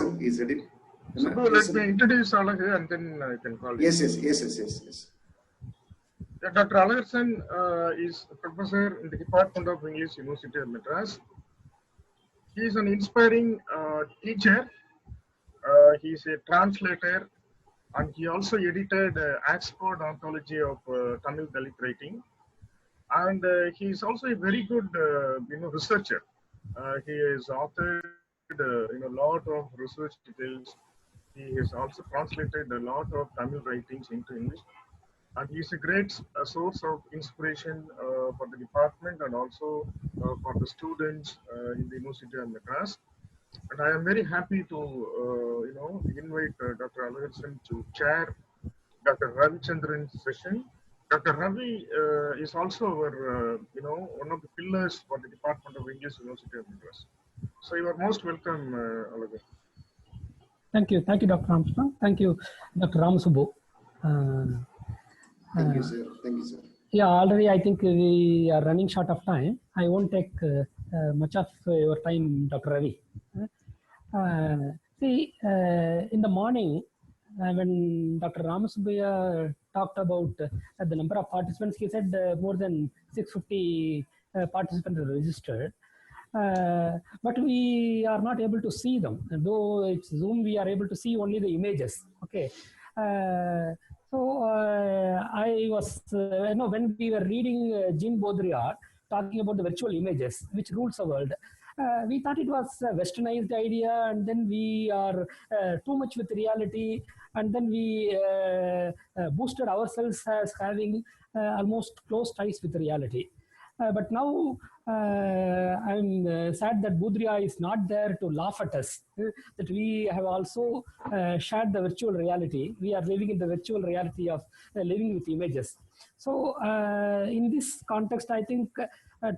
Is ready? Subbu, let me introduce Alagar and then I can call you. Yes. Dr. Alagarsan is a professor in the Department of English, University of Madras. He is an inspiring teacher. He is a translator, and he also edited Oxford Anthology of Tamil Dalit Writing. And he is also a very good, researcher. He has authored, lot of research details. He has also translated a lot of Tamil writings into English. And he is a great source of inspiration for the department and also for the students in the University of Madras. And I am very happy to, invite Dr. Alagarsan to chair Dr. Ravichandran's session. Dr. Ravi is also our, one of the pillars for the Department of English, University of Madras. So you are most welcome, Alagar. Thank you, Dr. Armstrong. Thank you, Dr. Ramasubbu. Thank you, sir. Yeah, already I think we are running short of time. I won't take much of your time, Dr. Ravi. In the morning, when Dr. Ramasubbu talked about the number of participants, he said more than 650 participants are registered. But we are not able to see them. Though it's Zoom, we are able to see only the images. Okay. I was, when we were reading Jean Baudrillard talking about the virtual images, which rules the world, we thought it was a westernized idea, and then we are too much with reality, and then we boosted ourselves as having almost close ties with reality. But now I'm sad that Baudrillard is not there to laugh at us, that we have also shared the virtual reality. We are living in the virtual reality of living with images. So in this context, I think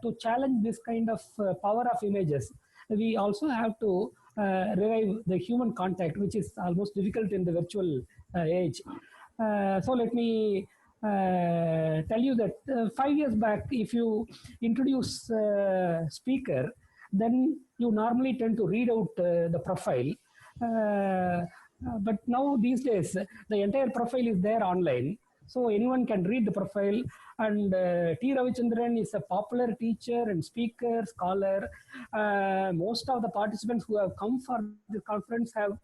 to challenge this kind of power of images, we also have to revive the human contact, which is almost difficult in the virtual age. So let me tell you that 5 years back, if you introduce a speaker, then you normally tend to read out the profile. But now these days, the entire profile is there online. So anyone can read the profile, and T. Ravichandran is a popular teacher and speaker, scholar. Most of the participants who have come for the conference have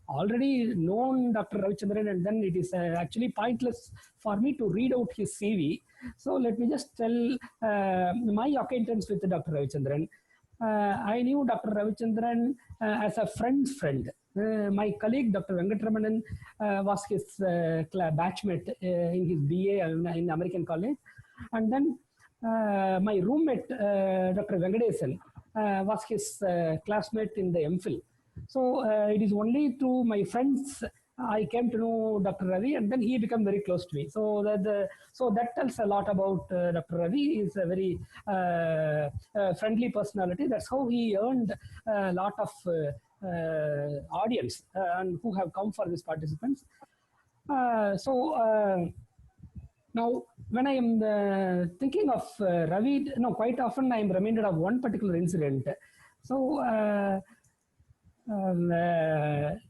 already known Dr. Ravichandran, and then it is actually pointless for me to read out his CV. So let me just tell my acquaintance with Dr. Ravichandran. I knew Dr. Ravichandran as a friend's friend. My colleague, Dr. Venkatramanan, was his batchmate in his BA in American College. And then my roommate, Dr. Venkatesan, was his classmate in the MPhil. So it is only through my friends I came to know Dr. Ravi, and then he became very close to me. So that tells a lot about Dr. Ravi. He is a very friendly personality. That's how he earned a lot of audience and who have come for these participants. Now, when I am thinking of Ravi, quite often I am reminded of one particular incident. So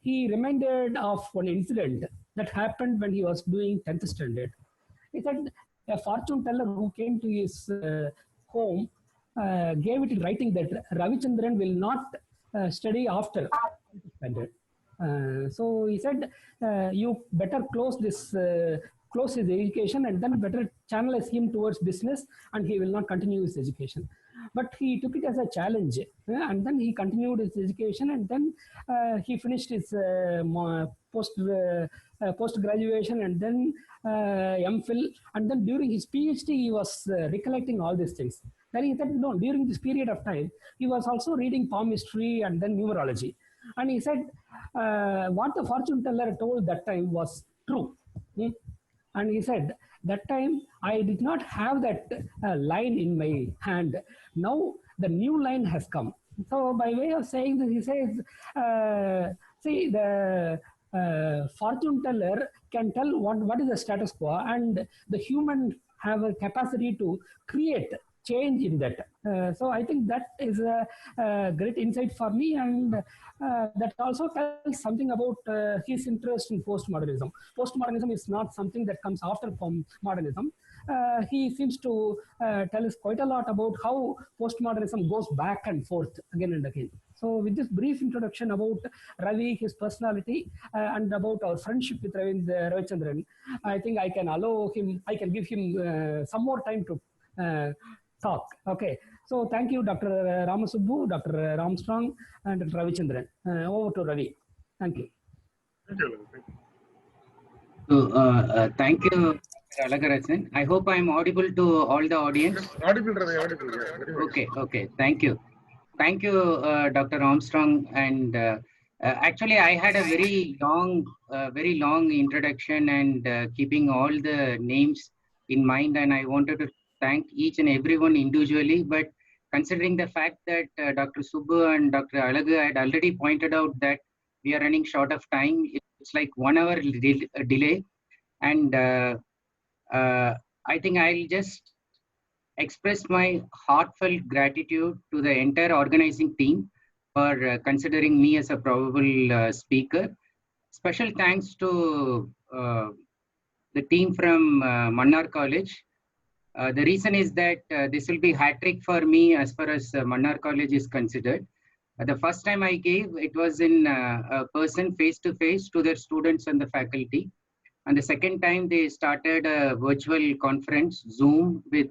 he reminded of one incident that happened when he was doing 10th standard. He said a fortune teller who came to his home gave it in writing that Ravichandran will not study after 10th standard. So he said, you better close his education and then better channelize him towards business, and he will not continue his education. But he took it as a challenge, and then he continued his education, and then he finished his post-graduation, and then MPhil, and then during his PhD, he was recollecting all these things. Then he said, no, during this period of time, he was also reading palmistry and then numerology. And he said, what the fortune teller told that time was true. And he said, that time I did not have that line in my hand. Now the new line has come. So by way of saying this, he says, see, the fortune teller can tell what is the status quo, and the human have a capacity to create change in that. So I think that is a great insight for me, and that also tells something about his interest in postmodernism. Postmodernism is not something that comes after modernism. He seems to tell us quite a lot about how postmodernism goes back and forth again and again. So with this brief introduction about Ravi, his personality, and about our friendship with Ravichandran, I think I can give him some more time to talk. Okay. So thank you, Dr. Ramasubbu, Dr. Armstrong, and Dr. Ravichandran. Over to Ravi. Thank you. Thank you. Thank you. So thank you, Dr. Alagarajan. I hope I'm audible to all the audience. Yes, audible, Ravi, audible. Yeah, very nice. Okay. Thank you. Thank you, Dr. Armstrong. And actually, I had a very long introduction and keeping all the names in mind, and I wanted to thank each and everyone individually. But considering the fact that Dr. Subbu and Dr. Alagu had already pointed out that we are running short of time, it's like 1 hour delay. And I think I'll just express my heartfelt gratitude to the entire organizing team for considering me as a probable speaker. Special thanks to the team from Mannar College. The reason is that this will be hat trick for me as far as Mannar College is considered. The first time I gave, it was in a person face-to-face to their students and the faculty. And the second time they started a virtual conference, Zoom, with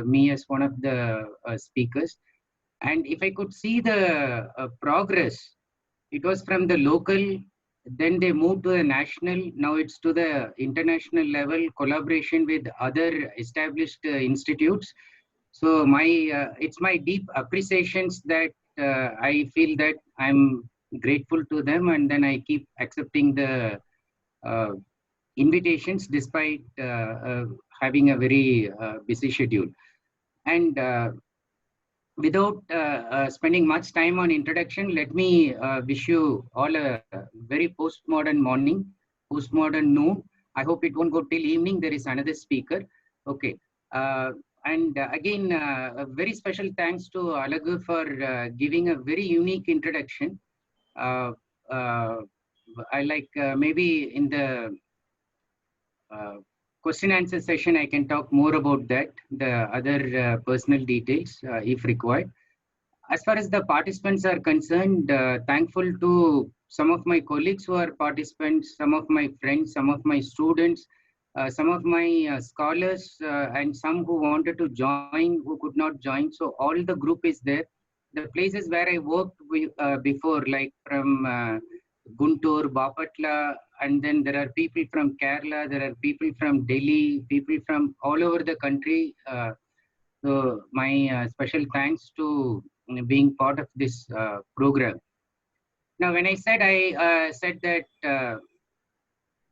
me as one of the speakers. And if I could see the progress, it was from the local, then they moved to the national, now it's to the international level, collaboration with other established institutes. So it's my deep appreciations that I feel that I'm grateful to them, and then I keep accepting the invitations despite having a very busy schedule. And without spending much time on introduction, let me wish you all a very postmodern morning, postmodern noon. I hope it won't go till evening. There is another speaker. Okay. And again, a very special thanks to Alagu for giving a very unique introduction. I like maybe in the question answer session, I can talk more about that, the other personal details if required. As far as the participants are concerned, thankful to some of my colleagues who are participants, some of my friends, some of my students, some of my scholars, and some who wanted to join, who could not join. So all the group is there. The places where I worked before, like from Guntur, Bapatla, and then there are people from Kerala, there are people from Delhi, people from all over the country. So my special thanks to being part of this program. Now, when I said that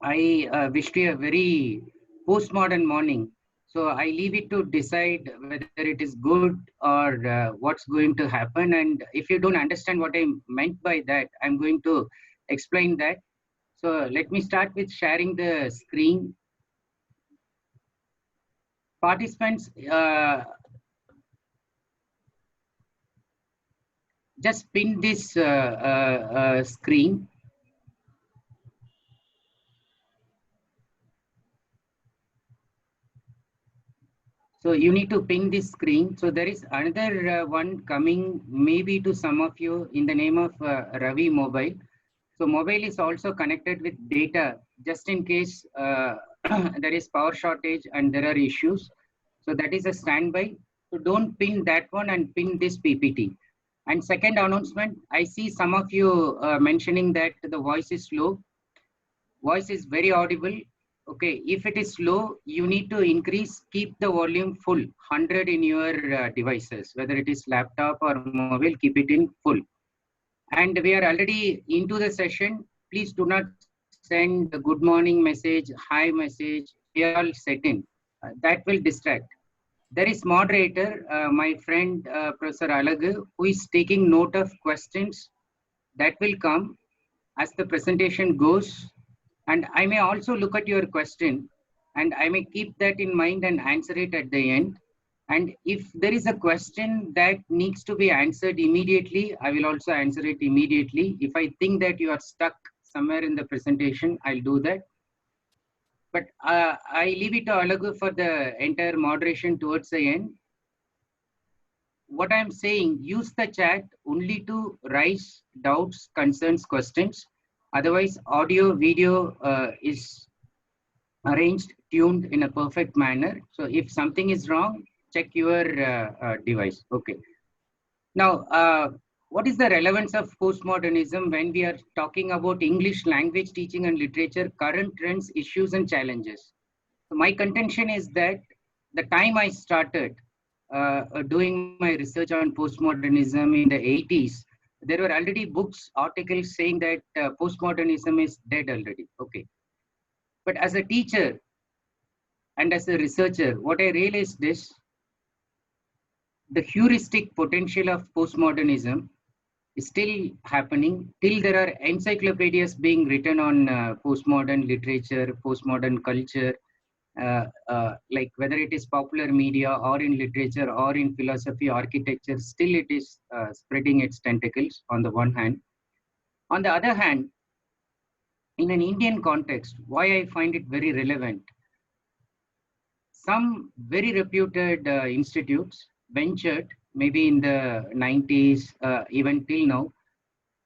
I wished you a very postmodern morning, so I leave it to decide whether it is good or what's going to happen. And if you don't understand what I meant by that, I'm going to explain that. So let me start with sharing the screen. Participants, just pin this screen. So you need to ping this screen. So there is another one coming maybe to some of you in the name of Ravi Mobile. So mobile is also connected with data just in case there is power shortage and there are issues. So that is a standby. So don't pin that one and pin this PPT. And second announcement, I see some of you mentioning that the voice is low. Voice is very audible. Okay, if it is low, you need to increase, keep the volume full, 100 in your devices, whether it is laptop or mobile, keep it in full. And we are already into the session. Please do not send a good morning message, hi message, we are all set in. That will distract. There is moderator, my friend Professor Alagu, who is taking note of questions that will come as the presentation goes. And I may also look at your question and I may keep that in mind and answer it at the end. And if there is a question that needs to be answered immediately, I will also answer it immediately. If I think that you are stuck somewhere in the presentation, I'll do that. But I leave it to Alagu for the entire moderation towards the end. What I'm saying, use the chat only to raise doubts, concerns, questions. Otherwise, audio, video is arranged, tuned in a perfect manner. So if something is wrong, check your device. Okay. Now, what is the relevance of postmodernism when we are talking about English language teaching and literature, current trends, issues, and challenges? So my contention is that the time I started doing my research on postmodernism in the 80s, there were already books, articles saying that postmodernism is dead already. Okay. But as a teacher and as a researcher, what I realized is the heuristic potential of postmodernism is still happening till there are encyclopedias being written on postmodern literature, postmodern culture, like whether it is popular media or in literature or in philosophy, architecture, still it is spreading its tentacles on the one hand. On the other hand, in an Indian context, why I find it very relevant, some very reputed institutes ventured maybe in the 90s, even till now,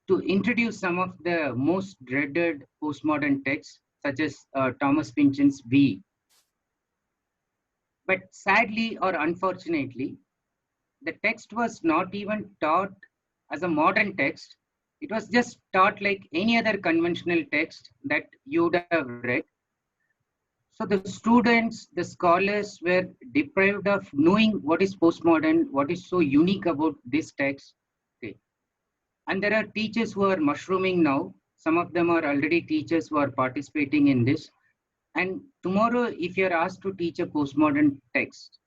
to introduce some of the most dreaded postmodern texts, such as Thomas Pynchon's V. But sadly or unfortunately, the text was not even taught as a modern text. It was just taught like any other conventional text that you would have read. So the students, the scholars were deprived of knowing what is postmodern, what is so unique about this text. Okay. And there are teachers who are mushrooming now. Some of them are already teachers who are participating in this. And tomorrow, if you're asked to teach a postmodern text,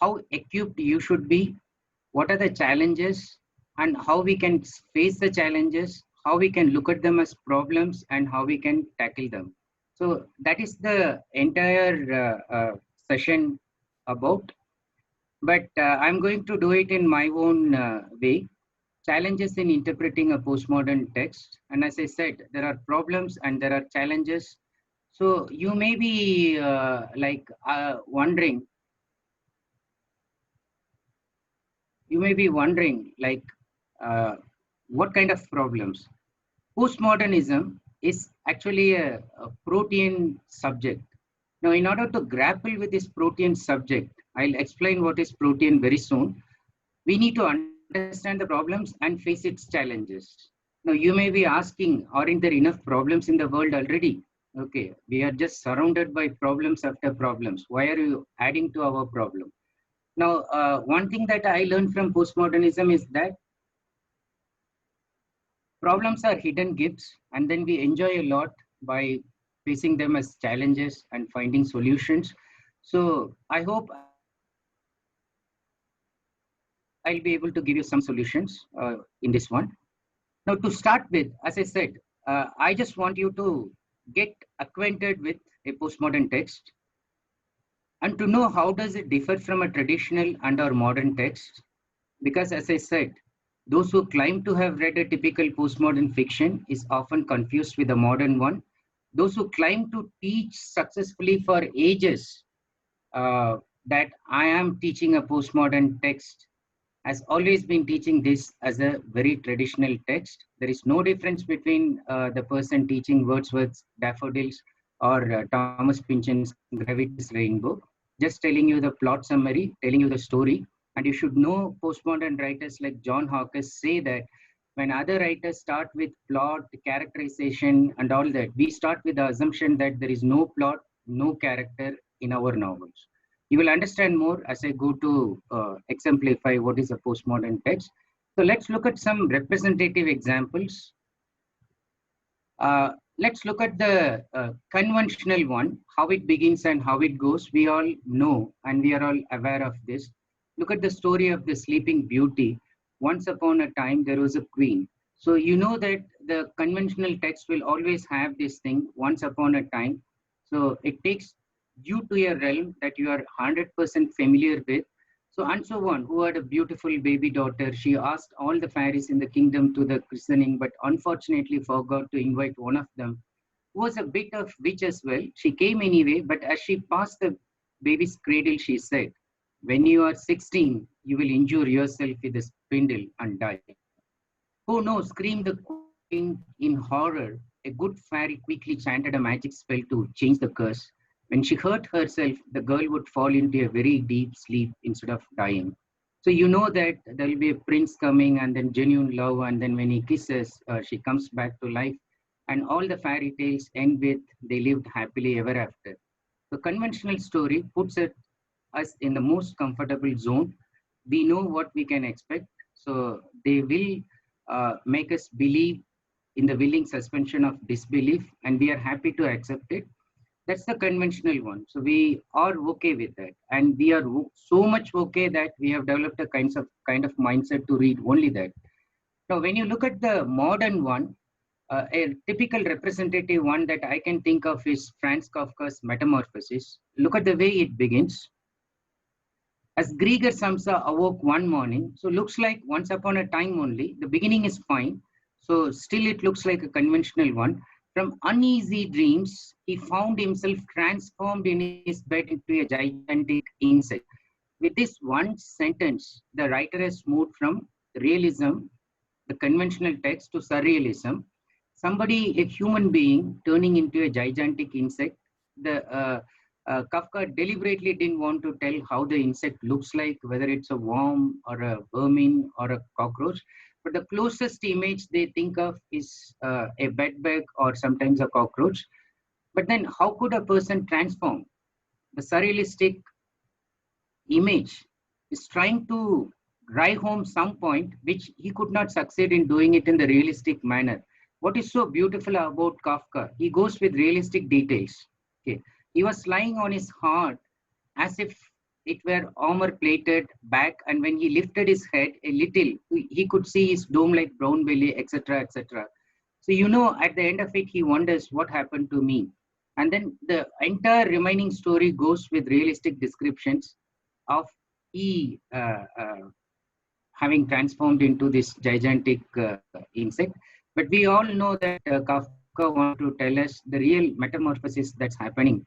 how equipped you should be, what are the challenges, and how we can face the challenges, how we can look at them as problems, and how we can tackle them. So that is the entire session about. But I'm going to do it in my own way. Challenges in interpreting a postmodern text. And as I said, there are problems and there are challenges. So you may be wondering what kind of problems? Postmodernism is actually a protean subject. Now, in order to grapple with this protean subject, I'll explain what is protean very soon. We need to understand the problems and face its challenges. Now, you may be asking, aren't there enough problems in the world already? Okay, we are just surrounded by problems after problems. Why are you adding to our problem? Now, one thing that I learned from postmodernism is that problems are hidden gifts, and then we enjoy a lot by facing them as challenges and finding solutions. So I hope I'll be able to give you some solutions in this one. Now, to start with, as I said, I just want you to get acquainted with a postmodern text and to know how does it differ from a traditional and or modern text. Because as I said, those who claim to have read a typical postmodern fiction is often confused with a modern one. Those who claim to teach successfully for ages that I am teaching a postmodern text has always been teaching this as a very traditional text. There is no difference between the person teaching Wordsworth's Daffodils or Thomas Pynchon's Gravity's Rainbow. Just telling you the plot summary, telling you the story. And you should know postmodern writers like John Hawkes say that when other writers start with plot, characterization, and all that, we start with the assumption that there is no plot, no character in our novels. You will understand more as I go to exemplify what is a postmodern text. So let's look at some representative examples. Let's look at the conventional one, how it begins and how it goes. We all know and we are all aware of this. Look at the story of the Sleeping Beauty. Once upon a time, there was a queen. So you know that the conventional text will always have this thing, once upon a time. So it takes you to a realm that you are 100% familiar with. So and so on, who had a beautiful baby daughter. She asked all the fairies in the kingdom to the christening, but unfortunately forgot to invite one of them, who was a bit of witch as well. She came anyway, but as she passed the baby's cradle, she said, "When you are 16, you will injure yourself with a spindle and die." "Oh no," screamed the queen in horror. A good fairy quickly chanted a magic spell to change the curse. When she hurt herself, the girl would fall into a very deep sleep instead of dying. So you know that there will be a prince coming and then genuine love, and then when he kisses, she comes back to life. And all the fairy tales end with they lived happily ever after. The conventional story puts us in the most comfortable zone. We know what we can expect. So they will make us believe in the willing suspension of disbelief, and we are happy to accept it. That's the conventional one. So we are okay with that, and we are so much okay that we have developed a kind of mindset to read only that. Now, when you look at the modern one, a typical representative one that I can think of is Franz Kafka's Metamorphosis. Look at the way it begins. As Gregor Samsa awoke one morning, so looks like once upon a time only. The beginning is fine, so still it looks like a conventional one. From uneasy dreams, he found himself transformed in his bed into a gigantic insect. With this one sentence, the writer has moved from realism, the conventional text, to surrealism. Somebody, a human being, turning into a gigantic insect. Kafka deliberately didn't want to tell how the insect looks like, whether it's a worm or a vermin or a cockroach. But the closest image they think of is a bedbug or sometimes a cockroach. But then how could a person transform? The surrealistic image is trying to drive home some point which he could not succeed in doing it in the realistic manner. What is so beautiful about Kafka? He goes with realistic details. Okay. He was lying on his heart as if it were armor-plated back, and when he lifted his head a little, he could see his dome-like brown belly, etc., etc. So you know, at the end of it, he wonders what happened to me. And then the entire remaining story goes with realistic descriptions of he having transformed into this gigantic insect. But we all know that Kafka wants to tell us the real metamorphosis that's happening.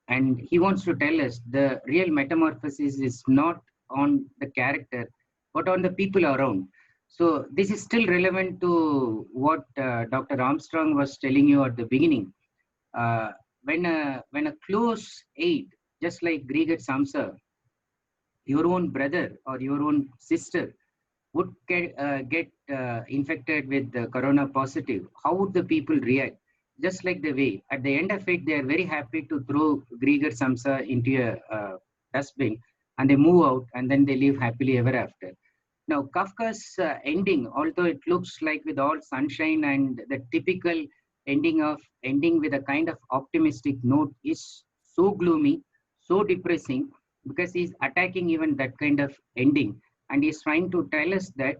And he wants to tell us the real metamorphosis is not on the character, but on the people around. So this is still relevant to what Dr. Armstrong was telling you at the beginning. When a close aide, just like Gregor Samsa, your own brother or your own sister would get infected with the corona positive, how would the people react? Just like the way, at the end of it, they are very happy to throw Gregor Samsa into a dustbin, and they move out, and then they live happily ever after. Now, Kafka's ending, although it looks like with all sunshine and the typical ending with a kind of optimistic note, is so gloomy, so depressing, because he's attacking even that kind of ending, and he's trying to tell us that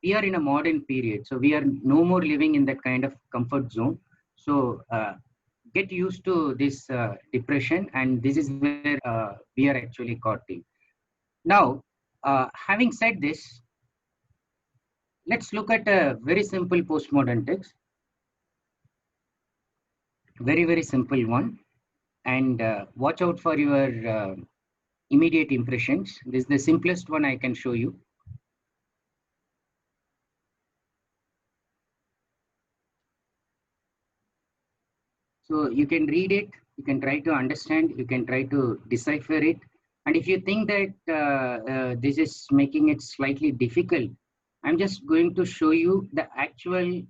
we are in a modern period, so we are no more living in that kind of comfort zone. So get used to this depression, and this is where we are actually caught in. Now, having said this, let's look at a very simple postmodern text. Very, very simple one. And watch out for your immediate impressions. This is the simplest one I can show you. So you can read it, you can try to understand, you can try to decipher it. And if you think that this is making it slightly difficult, I'm just going to show you the actual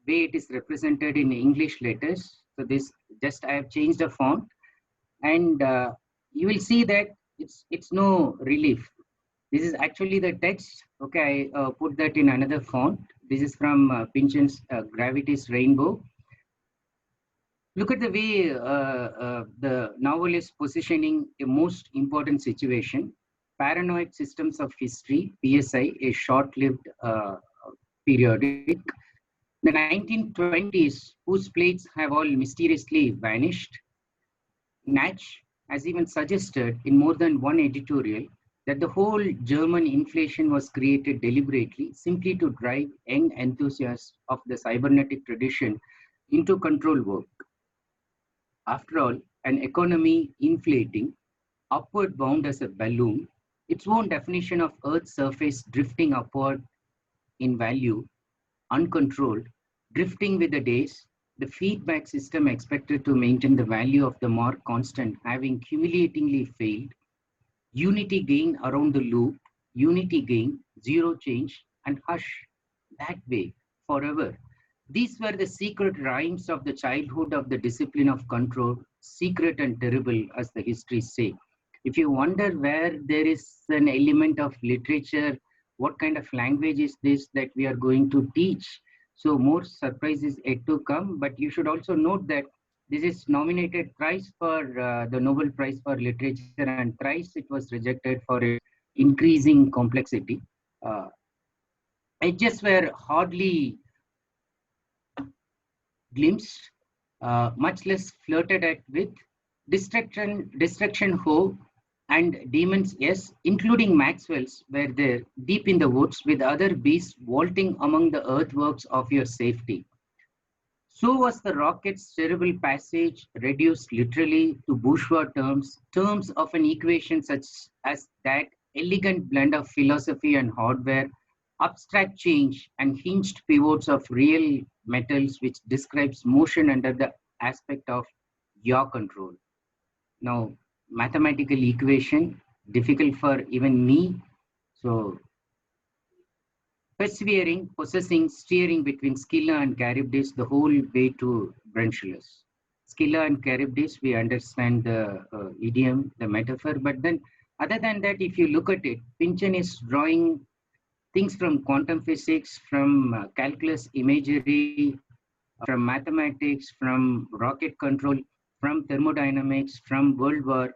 way it is represented in English letters. So this just I have changed the font, and you will see that it's no relief. This is actually the text. Okay, I put that in another font. This is from Pynchon's Gravity's Rainbow. Look at the way the novel is positioning a most important situation. Paranoid Systems of History, PSI, a short-lived periodic. The 1920s, whose plates have all mysteriously vanished. Natch, has even suggested in more than one editorial that the whole German inflation was created deliberately simply to drive young enthusiasts of the cybernetic tradition into control work. After all, an economy inflating, upward bound as a balloon, its own definition of Earth's surface drifting upward in value, uncontrolled, drifting with the days, the feedback system expected to maintain the value of the mark constant having cumulatively failed, unity gain around the loop, unity gain, zero change, and hush, that way, forever. These were the secret rhymes of the childhood of the discipline of control, secret and terrible, as the histories say. If you wonder where there is an element of literature, what kind of language is this that we are going to teach? So more surprises yet to come, but you should also note that this is nominated thrice for the Nobel Prize for Literature, and thrice it was rejected for its increasing complexity. Edges were hardly glimpsed, much less flirted at with. Destruction Ho and demons, yes, including Maxwell's, were there deep in the woods with other beasts vaulting among the earthworks of your safety. So was the rocket's cerebral passage reduced literally to bourgeois terms of an equation such as that elegant blend of philosophy and hardware, abstract change and hinged pivots of real metals which describes motion under the aspect of yaw control. Now, mathematical equation, difficult for even me. So, persevering, possessing, steering between Scylla and Charybdis the whole way to Brunchillus. Scylla and Charybdis, we understand the idiom, the metaphor, but then other than that, if you look at it, Pynchon is drawing things from quantum physics, from calculus imagery, from mathematics, from rocket control, from thermodynamics, from World War.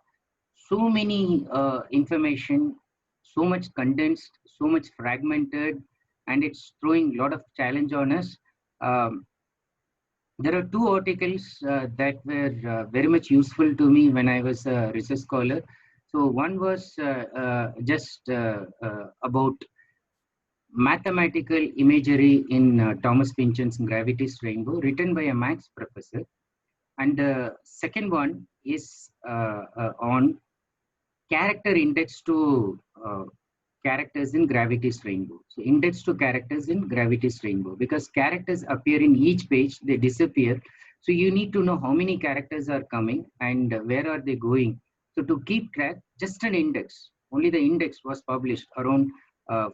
So many information, so much condensed, so much fragmented, and it's throwing a lot of challenge on us. There are two articles that were very much useful to me when I was a research scholar. So one was just about mathematical imagery in Thomas Pynchon's Gravity's Rainbow, written by a Max professor. And the second one is on character index to characters in Gravity's Rainbow. So index to characters in Gravity's Rainbow, because characters appear in each page, they disappear. So you need to know how many characters are coming and where are they going. So to keep track, just an index, only the index was published around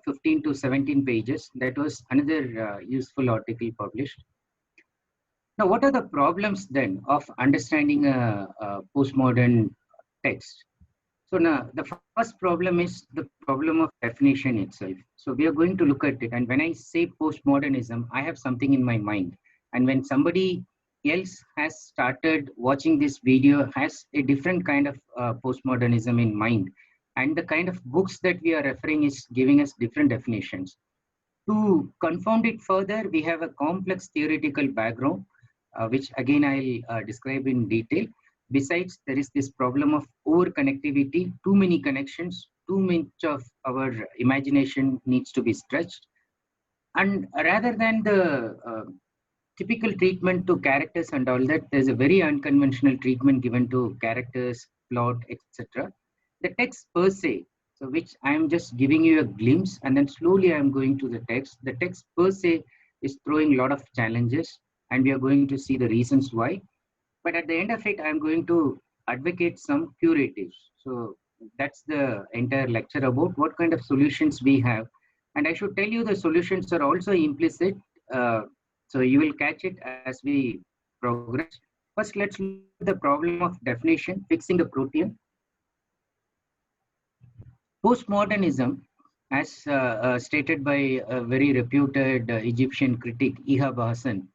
15 to 17 pages. That was another useful article published. Now, what are the problems then of understanding a postmodern text? So now the first problem is the problem of definition itself. So we are going to look at it. And when I say postmodernism, I have something in my mind. And when somebody else has started watching this video, has a different kind of postmodernism in mind. And the kind of books that we are referring is giving us different definitions. To confound it further, we have a complex theoretical background, which again I'll describe in detail. Besides, there is this problem of over-connectivity, too many connections, too much of our imagination needs to be stretched. And rather than the typical treatment to characters and all that, there's a very unconventional treatment given to characters, plot, etc. The text per se, so which I'm just giving you a glimpse, and then slowly I'm going to the text. The text per se is throwing a lot of challenges, and we are going to see the reasons why. But at the end of it, I'm going to advocate some curatives. So that's the entire lecture about what kind of solutions we have. And I should tell you the solutions are also implicit. So you will catch it as we progress. First, let's look at the problem of definition, fixing the protean. Postmodernism, as stated by a very reputed Egyptian critic, Ihab Hassan,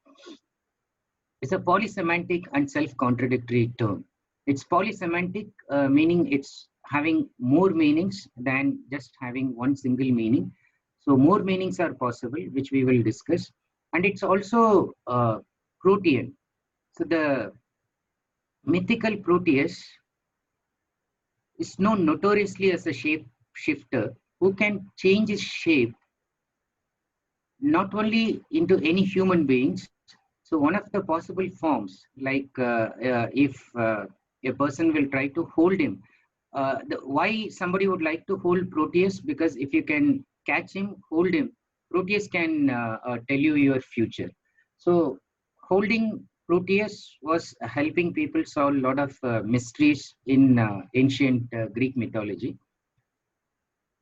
is a polysemantic and self-contradictory term. It's polysemantic, meaning it's having more meanings than just having one single meaning. So more meanings are possible, which we will discuss. And it's also Protean. So the mythical Proteus is known notoriously as a shape shifter who can change his shape not only into any human beings. So one of the possible forms, like if a person will try to hold him, why somebody would like to hold Proteus? Because if you can catch him, hold him, Proteus can tell you your future. So holding Proteus was helping people solve a lot of mysteries in ancient Greek mythology.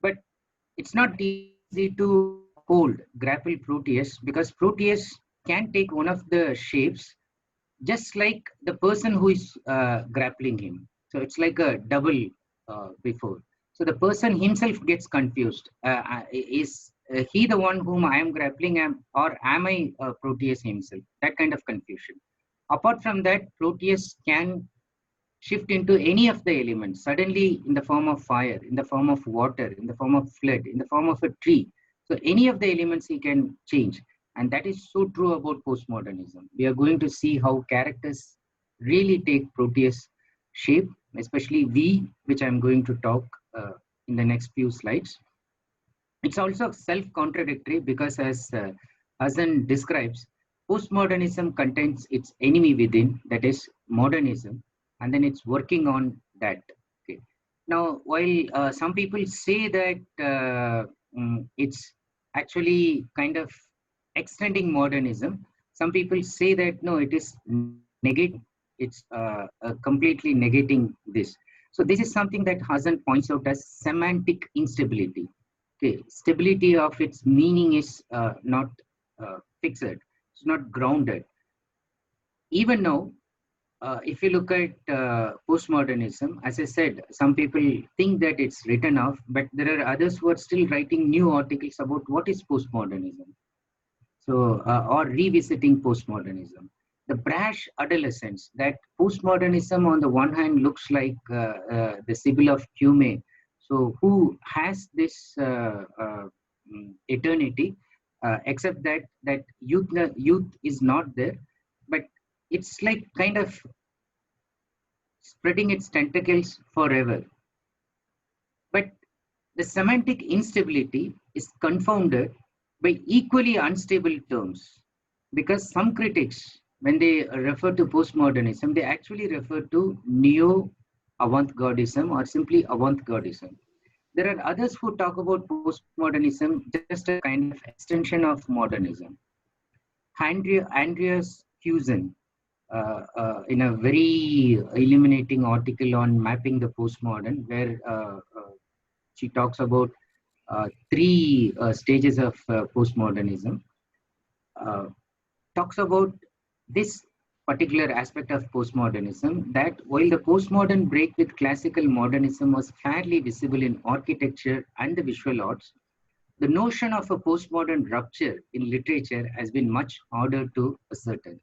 But it's not easy to grapple Proteus, because Proteus can take one of the shapes just like the person who is grappling him. So it's like a double before. So the person himself gets confused. Is he the one whom I am grappling, or am I Proteus himself? That kind of confusion. Apart from that, Proteus can shift into any of the elements, suddenly in the form of fire, in the form of water, in the form of flood, in the form of a tree. So any of the elements he can change. And that is so true about postmodernism. We are going to see how characters really take Proteus shape, especially V, which I'm going to talk in the next few slides. It's also self-contradictory because, as Hassan describes, postmodernism contains its enemy within, that is modernism, and then it's working on that. Okay. Now, while some people say that it's actually kind of extending modernism, some people say that no, it is negating. It's completely negating this. So this is something that Hassan points out as semantic instability. Okay, stability of its meaning is not fixed. It's not grounded. Even now, if you look at postmodernism, as I said, some people think that it's written off, but there are others who are still writing new articles about what is postmodernism. So, or revisiting postmodernism. The brash adolescence that postmodernism on the one hand looks like the Sibyl of Cumae, so who has this eternity, except that youth is not there, but it's like kind of spreading its tentacles forever. But the semantic instability is confounded by equally unstable terms, because some critics, when they refer to postmodernism, they actually refer to neo-avant-gardism or simply avant-gardism. There are others who talk about postmodernism just a kind of extension of modernism. Andreas Fusen, in a very illuminating article on mapping the postmodern, where she talks about three stages of postmodernism, talks about this particular aspect of postmodernism, that while the postmodern break with classical modernism was fairly visible in architecture and the visual arts, the notion of a postmodern rupture in literature has been much harder to ascertain.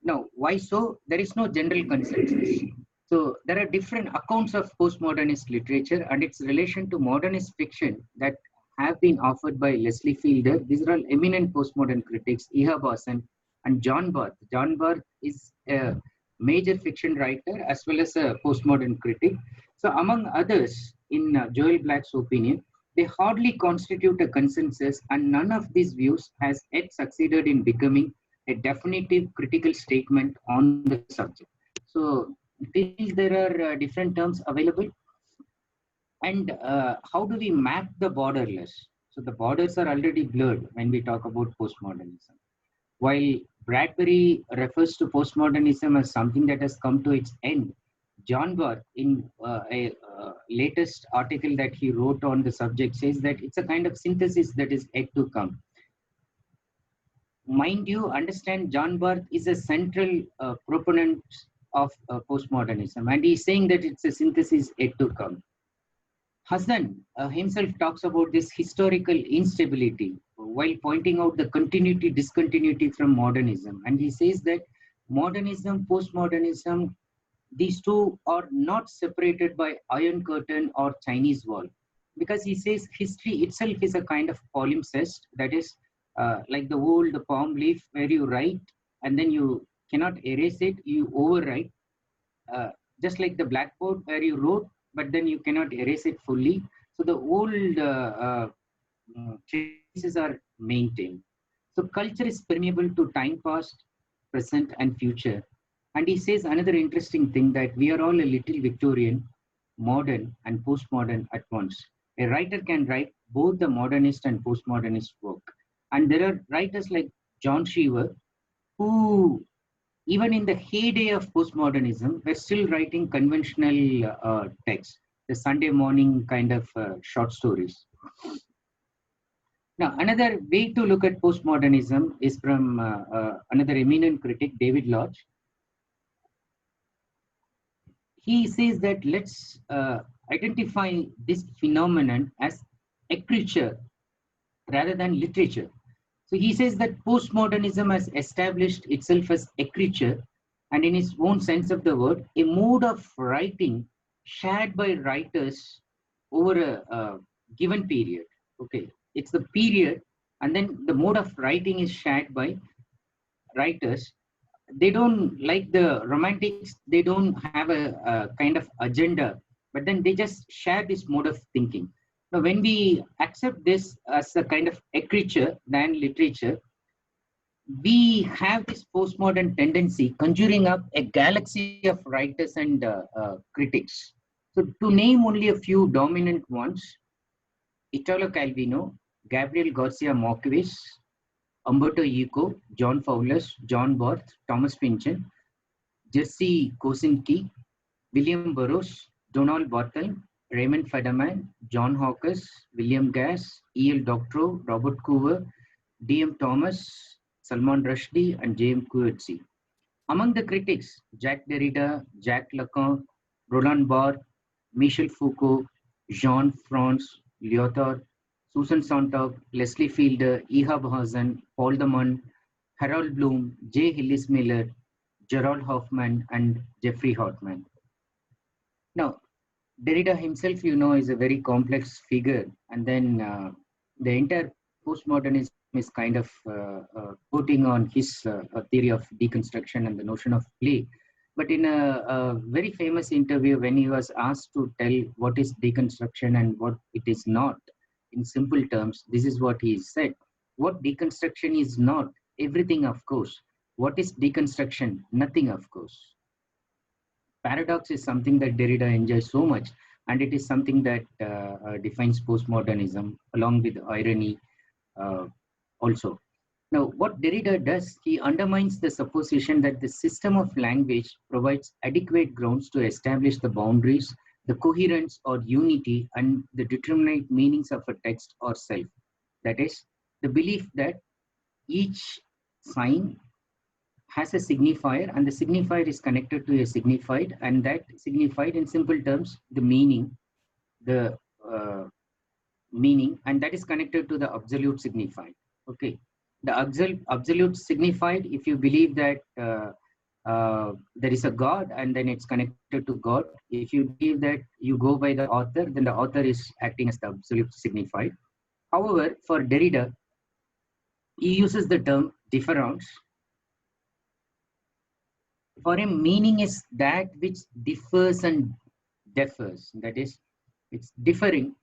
Now, why so? There is no general consensus. So there are different accounts of postmodernist literature and its relation to modernist fiction that have been offered by Leslie Fielder. These are all eminent postmodern critics, Ehab Hassan and John Barth. John Barth is a major fiction writer as well as a postmodern critic. So among others, in Joel Black's opinion, they hardly constitute a consensus, and none of these views has yet succeeded in becoming a definitive critical statement on the subject. So there are different terms available. And how do we map the borderless? So the borders are already blurred when we talk about postmodernism. While Bradbury refers to postmodernism as something that has come to its end, John Barth, in a latest article that he wrote on the subject, says that it's a kind of synthesis that is yet to come. Mind you, understand, John Barth is a central proponent of postmodernism, and he's saying that it's a synthesis yet to come. Hassan himself talks about this historical instability while pointing out the continuity, discontinuity from modernism. And he says that modernism, postmodernism, these two are not separated by Iron Curtain or Chinese Wall. Because he says history itself is a kind of palimpsest, that is like the old palm leaf where you write and then you cannot erase it, you overwrite. just like the blackboard where you wrote, but then you cannot erase it fully. So the old traces are maintained. So culture is permeable to time past, present, and future. And he says another interesting thing, that we are all a little Victorian, modern, and postmodern at once. A writer can write both the modernist and postmodernist work. And there are writers like John Cheever, who, even in the heyday of postmodernism, were still writing conventional texts, the Sunday morning kind of short stories. Now, another way to look at postmodernism is from another eminent critic, David Lodge. He says that let's identify this phenomenon as literature rather than literature. So he says that postmodernism has established itself as literature, and in its own sense of the word, a mode of writing shared by writers over a given period. Okay, it's the period, and then the mode of writing is shared by writers. They don't, like the romantics, they don't have a kind of agenda, but then they just share this mode of thinking. Now, when we accept this as a kind of literature than literature, we have this postmodern tendency conjuring up a galaxy of writers and critics. So to name only a few dominant ones: Italo Calvino, Gabriel Garcia Marquez, Umberto Eco, John Fowler, John Barth, Thomas Pynchon, Jerzy Kosinski, William Burroughs, Donald Barthelme, Raymond Federman, John Hawkes, William Gass, E.L. Doctorow, Robert Coover, D.M. Thomas, Salman Rushdie, and James Coetzee. Among the critics, Jacques Derrida, Jacques Lacan, Roland Barthes, Michel Foucault, Jean-Francois Lyotard, Susan Sontag, Leslie Fielder, Ehab Hazen, Paul de Man, Harold Bloom, J. Hillis Miller, Gerald Hoffman, and Jeffrey Hartman. Now, Derrida himself, is a very complex figure, and then the entire postmodernism is kind of putting on his theory of deconstruction and the notion of play. But in a very famous interview, when he was asked to tell what is deconstruction and what it is not, in simple terms, this is what he said. What deconstruction is not? Everything, of course. What is deconstruction? Nothing, of course. Paradox is something that Derrida enjoys so much, and it is something that defines postmodernism, along with irony also. Now, what Derrida does, he undermines the supposition that the system of language provides adequate grounds to establish the boundaries, the coherence or unity, and the determinate meanings of a text or self. That is, the belief that each sign has a signifier, and the signifier is connected to a signified, and that signified, in simple terms, the meaning, and that is connected to the absolute signified. Okay, the absolute signified, if you believe that there is a God, and then it's connected to God. If you believe that you go by the author, then the author is acting as the absolute signified. However, for Derrida, he uses the term difference. For him, meaning is that which differs and differs. That is, it's differing.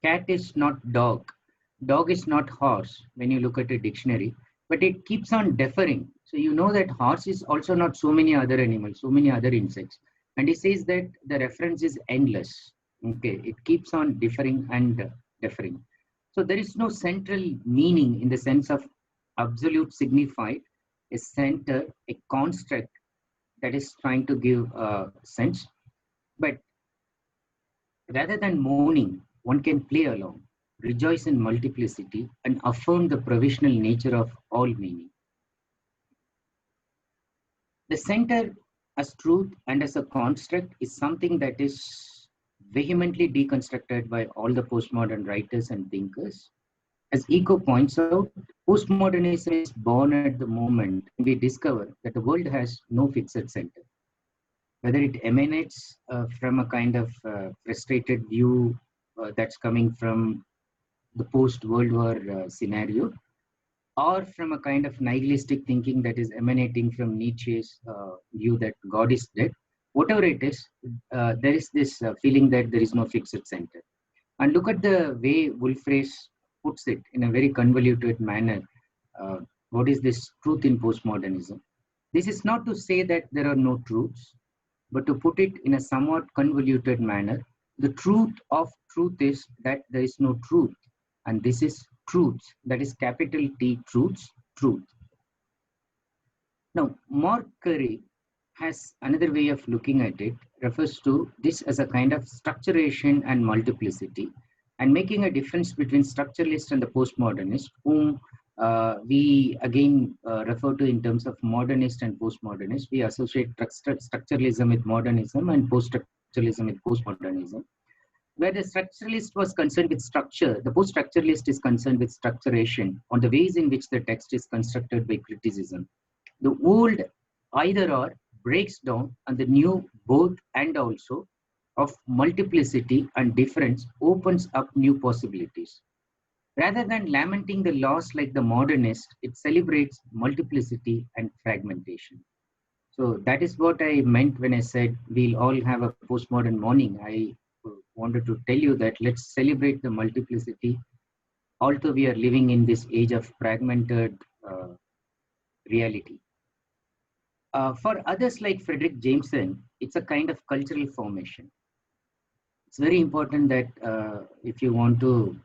Cat is not dog. Dog is not horse when you look at a dictionary, but it keeps on differing. So you know that horse is also not so many other animals, so many other insects. And he says that the reference is endless. Okay, it keeps on differing and differing. So there is no central meaning in the sense of absolute signified, a center, a construct that is trying to give a sense. But rather than mourning, one can play along, rejoice in multiplicity, and affirm the provisional nature of all meaning. The center as truth and as a construct is something that is vehemently deconstructed by all the postmodern writers and thinkers. As Eco points out, postmodernism is born at the moment we discover that the world has no fixed center. Whether it emanates from a kind of frustrated view that's coming from the post-World War scenario, or from a kind of nihilistic thinking that is emanating from Nietzsche's view that God is dead, whatever it is, there is this feeling that there is no fixed center. And look at the way Wolfrace puts it in a very convoluted manner. What is this truth in postmodernism? This is not to say that there are no truths, but to put it in a somewhat convoluted manner. The truth of truth is that there is no truth, and this is truth, that is capital T, truths, truth. Now, Mark Curry has another way of looking at it, refers to this as a kind of structuration and multiplicity, and making a difference between structuralist and the postmodernist, whom we again refer to in terms of modernist and postmodernist. We associate structuralism with modernism and post-structuralism with postmodernism. Where the structuralist was concerned with structure, the post-structuralist is concerned with structuration on the ways in which the text is constructed by criticism. The old either or breaks down, and the new both and also of multiplicity and difference opens up new possibilities. Rather than lamenting the loss like the modernist, it celebrates multiplicity and fragmentation. So that is what I meant when I said we'll all have a postmodern morning. I wanted to tell you that let's celebrate the multiplicity, although we are living in this age of fragmented reality. For others like Fredric Jameson, it's a kind of cultural formation. It's very important that if you want to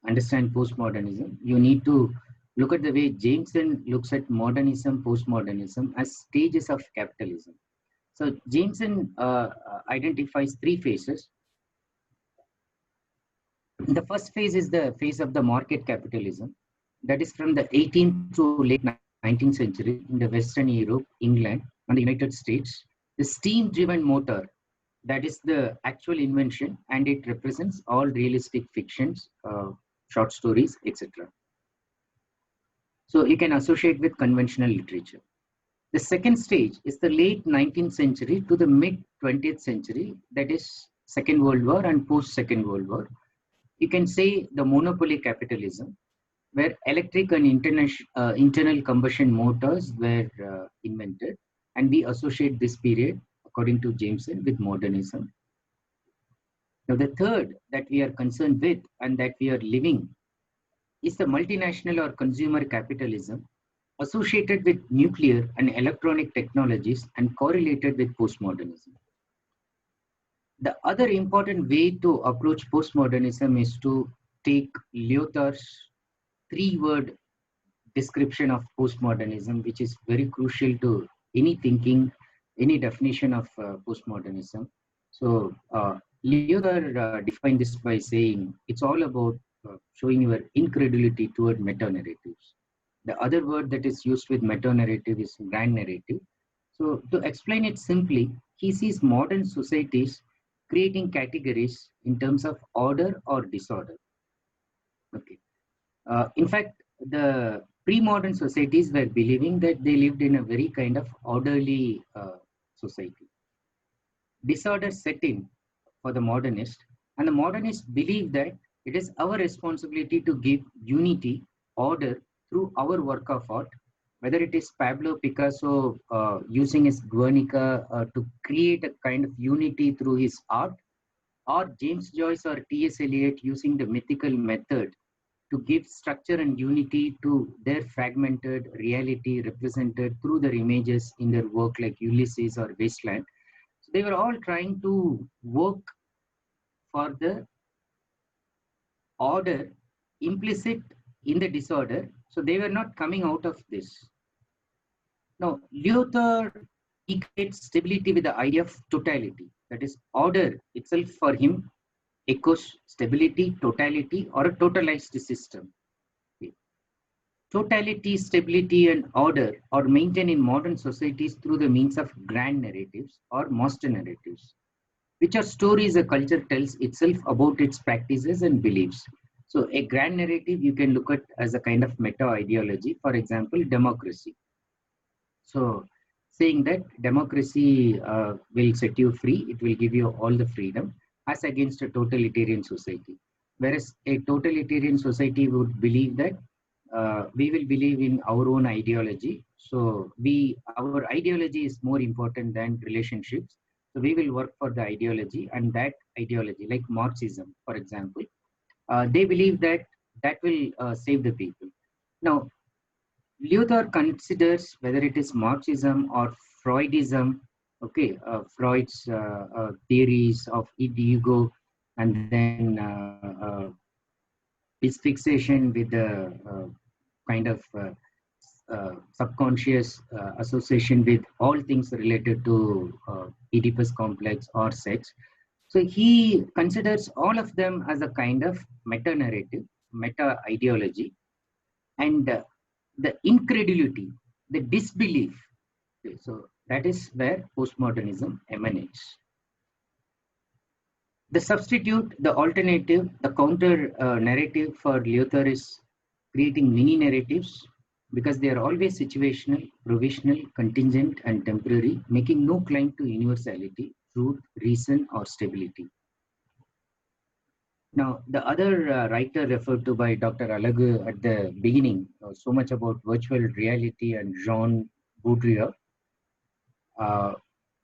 understand postmodernism, you need to look at the way Jameson looks at modernism, postmodernism as stages of capitalism. So Jameson identifies three phases. The first phase is the phase of the market capitalism, that is from the 18th to late 19th century in the Western Europe, England, and the United States. The steam-driven motor, that is the actual invention, and it represents all realistic fictions, short stories, etc. So you can associate with conventional literature. The second stage is the late 19th century to the mid 20th century, that is Second World War and post-Second World War. You can say the monopoly capitalism, where electric and internal combustion motors were invented, and we associate this period, according to Jameson, with modernism. Now, the third that we are concerned with and that we are living is the multinational or consumer capitalism associated with nuclear and electronic technologies and correlated with postmodernism. The other important way to approach postmodernism is to take Lyotard's three-word description of postmodernism, which is very crucial to any thinking, any definition of postmodernism. So Lyotard defined this by saying it's all about showing your incredulity toward meta-narratives. The other word that is used with meta-narrative is grand narrative. So to explain it simply, he sees modern societies creating categories in terms of order or disorder. Okay. In fact, the pre-modern societies were believing that they lived in a very kind of orderly society. Disorder set in for the modernist, and the modernists believe that it is our responsibility to give unity, order through our work of art, whether it is Pablo Picasso using his Guernica to create a kind of unity through his art, or James Joyce or T.S. Eliot using the mythical method to give structure and unity to their fragmented reality represented through their images in their work like Ulysses or Wasteland. So they were all trying to work for the order implicit in the disorder. So they were not coming out of this. Now, Lyotard equates stability with the idea of totality. That is, order itself for him echoes stability, totality, or a totalized system. Okay. Totality, stability, and order are maintained in modern societies through the means of grand narratives or master narratives, which are stories a culture tells itself about its practices and beliefs. So a grand narrative you can look at as a kind of meta-ideology, for example, democracy. So saying that democracy will set you free, it will give you all the freedom, as against a totalitarian society. Whereas a totalitarian society would believe that we will believe in our own ideology. So our ideology is more important than relationships. So we will work for the ideology, and that ideology, like Marxism, for example, they believe that that will save the people. Now, Luther considers whether it is Marxism or Freudism, okay, Freud's theories of ego, and then his fixation with the kind of subconscious association with all things related to Oedipus complex or sex. So he considers all of them as a kind of meta-narrative, meta-ideology, and the incredulity, the disbelief. Okay, so that is where postmodernism emanates. The substitute, the alternative, the counter narrative for Luther is creating mini narratives, because they are always situational, provisional, contingent, and temporary, making no claim to universality, truth, reason, or stability. Now, the other writer referred to by Dr. Alagu at the beginning, so much about virtual reality and Jean Baudrillard.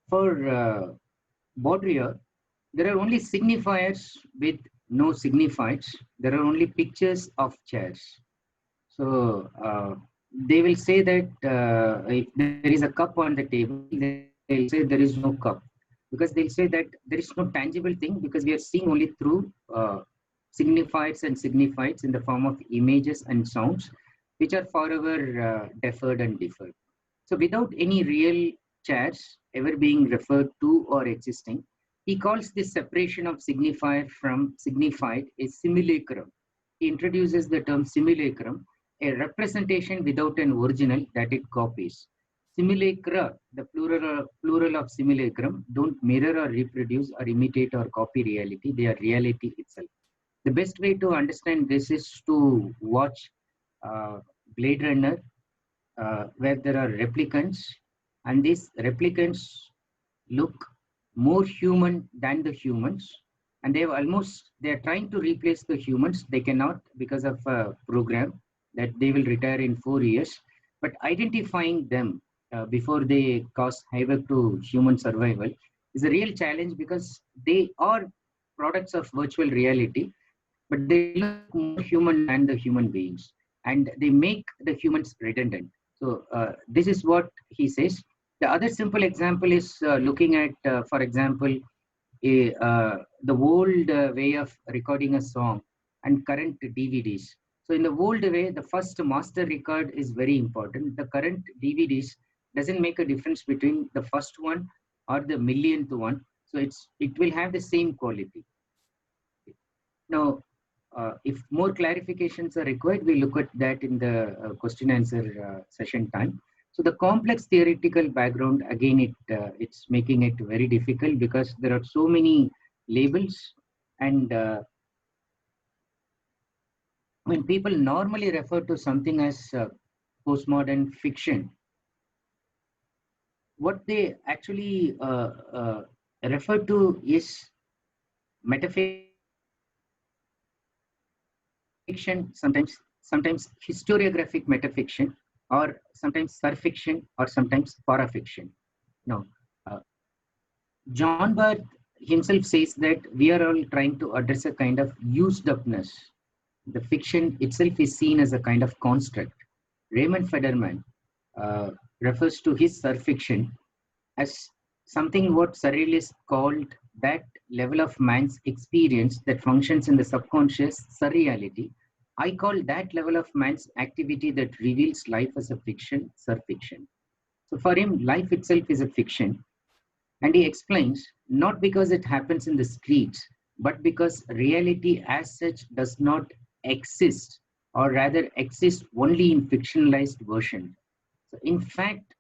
For Baudrillard, there are only signifiers with no signifieds. There are only pictures of chairs. So they will say that if there is a cup on the table, they will say there is no cup, because they'll say that there is no tangible thing, because we are seeing only through signifieds and signifieds in the form of images and sounds, which are forever deferred and deferred. So without any real chairs ever being referred to or existing, he calls this separation of signifier from signified a simulacrum. He introduces the term simulacrum, a representation without an original that it copies. Simulacra, the plural of simulacrum, don't mirror or reproduce or imitate or copy reality. They are reality itself. The best way to understand this is to watch Blade Runner, where there are replicants, and these replicants look more human than the humans, and they are trying to replace the humans. They cannot, because of a program that they will retire in 4 years, but identifying them before they cause havoc to human survival is a real challenge, because they are products of virtual reality, but they look more human than the human beings, and they make the humans redundant. So this is what he says. The other simple example is looking at, for example, the old way of recording a song and current DVDs. So in the old way, the first master record is very important. The current DVDs doesn't make a difference between the first one or the millionth one. So it will have the same quality. Now, if more clarifications are required, we look at that in the question answer session time. So the complex theoretical background, again, it's making it very difficult, because there are so many labels, and when people normally refer to something as postmodern fiction, what they actually refer to is metafiction, sometimes historiographic metafiction, or sometimes surfiction, or sometimes parafiction. Now, John Barth himself says that we are all trying to address a kind of used upness. The fiction itself is seen as a kind of construct. Raymond Federman refers to his surfiction as something what surrealists called that level of man's experience that functions in the subconscious surreality. I call that level of man's activity that reveals life as a fiction, surfiction. So for him, life itself is a fiction. And he explains, not because it happens in the streets, but because reality as such does not exist, or rather exists only in fictionalized version. So in fact,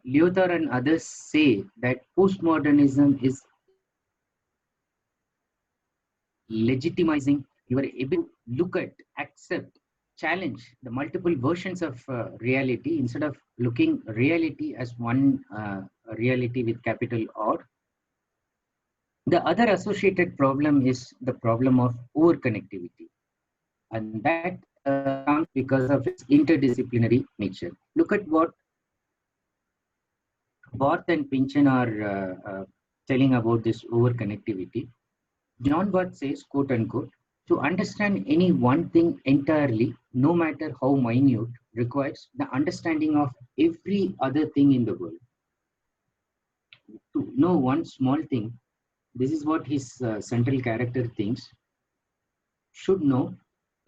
Luther and others say that postmodernism is legitimizing your ability to look at, accept, challenge the multiple versions of reality, instead of looking reality as one reality with capital R. The other associated problem is the problem of overconnectivity, and that comes because of its interdisciplinary nature. Look at what Barth and Pynchon are telling about this over-connectivity. John Barth says, quote unquote, to understand any one thing entirely, no matter how minute, requires the understanding of every other thing in the world. To know one small thing, this is what his central character thinks, should know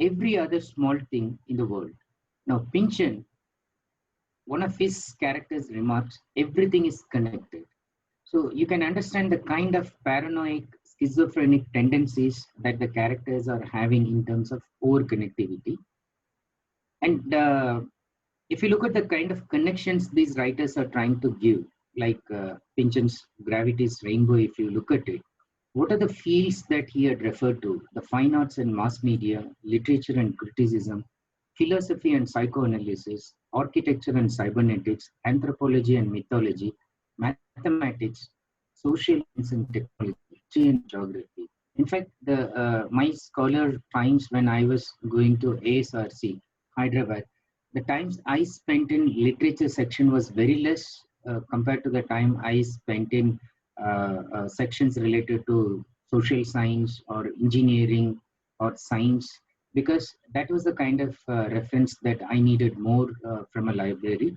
every other small thing in the world. Now, Pynchon, one of his characters remarks, everything is connected. So you can understand the kind of paranoid, schizophrenic tendencies that the characters are having in terms of over-connectivity. And if you look at the kind of connections these writers are trying to give, like Pynchon's Gravity's Rainbow, if you look at it, what are the fields that he had referred to? The fine arts and mass media, literature and criticism, philosophy and psychoanalysis, architecture and cybernetics, anthropology and mythology, mathematics, social science and technology, history and geography. In fact, my scholar times when I was going to ASRC, Hyderabad, the times I spent in literature section was very less compared to the time I spent in sections related to social science or engineering or science, because that was the kind of reference that I needed more from a library.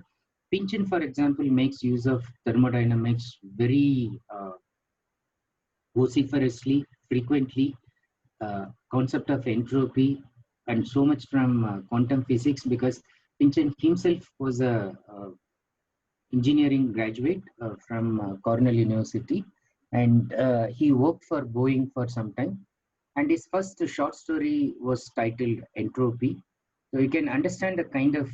Pynchon, for example, makes use of thermodynamics very vociferously, frequently, concept of entropy, and so much from quantum physics, because Pynchon himself was a engineering graduate from Cornell University, and he worked for Boeing for some time. And his first short story was titled Entropy. So you can understand the kind of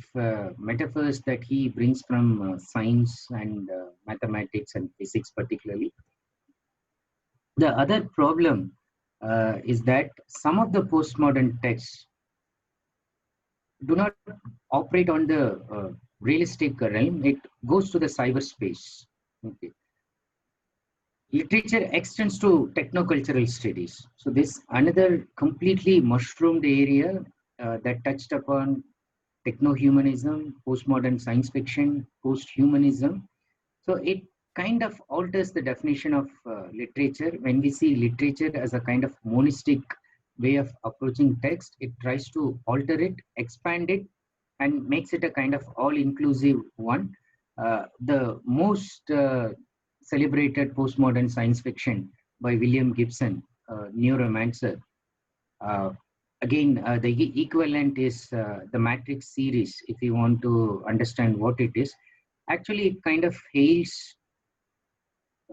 metaphors that he brings from science and mathematics and physics particularly. The other problem is that some of the postmodern texts do not operate on the realistic realm. It goes to the cyberspace. Okay. Literature extends to technocultural studies. So this another completely mushroomed area that touched upon techno-humanism, postmodern science fiction, post-humanism. So it kind of alters the definition of literature. When we see literature as a kind of monistic way of approaching text, it tries to alter it, expand it, and makes it a kind of all-inclusive one. The most celebrated postmodern science fiction by William Gibson, Neuromancer. Again, the equivalent is the Matrix series, if you want to understand what it is. Actually, it kind of hails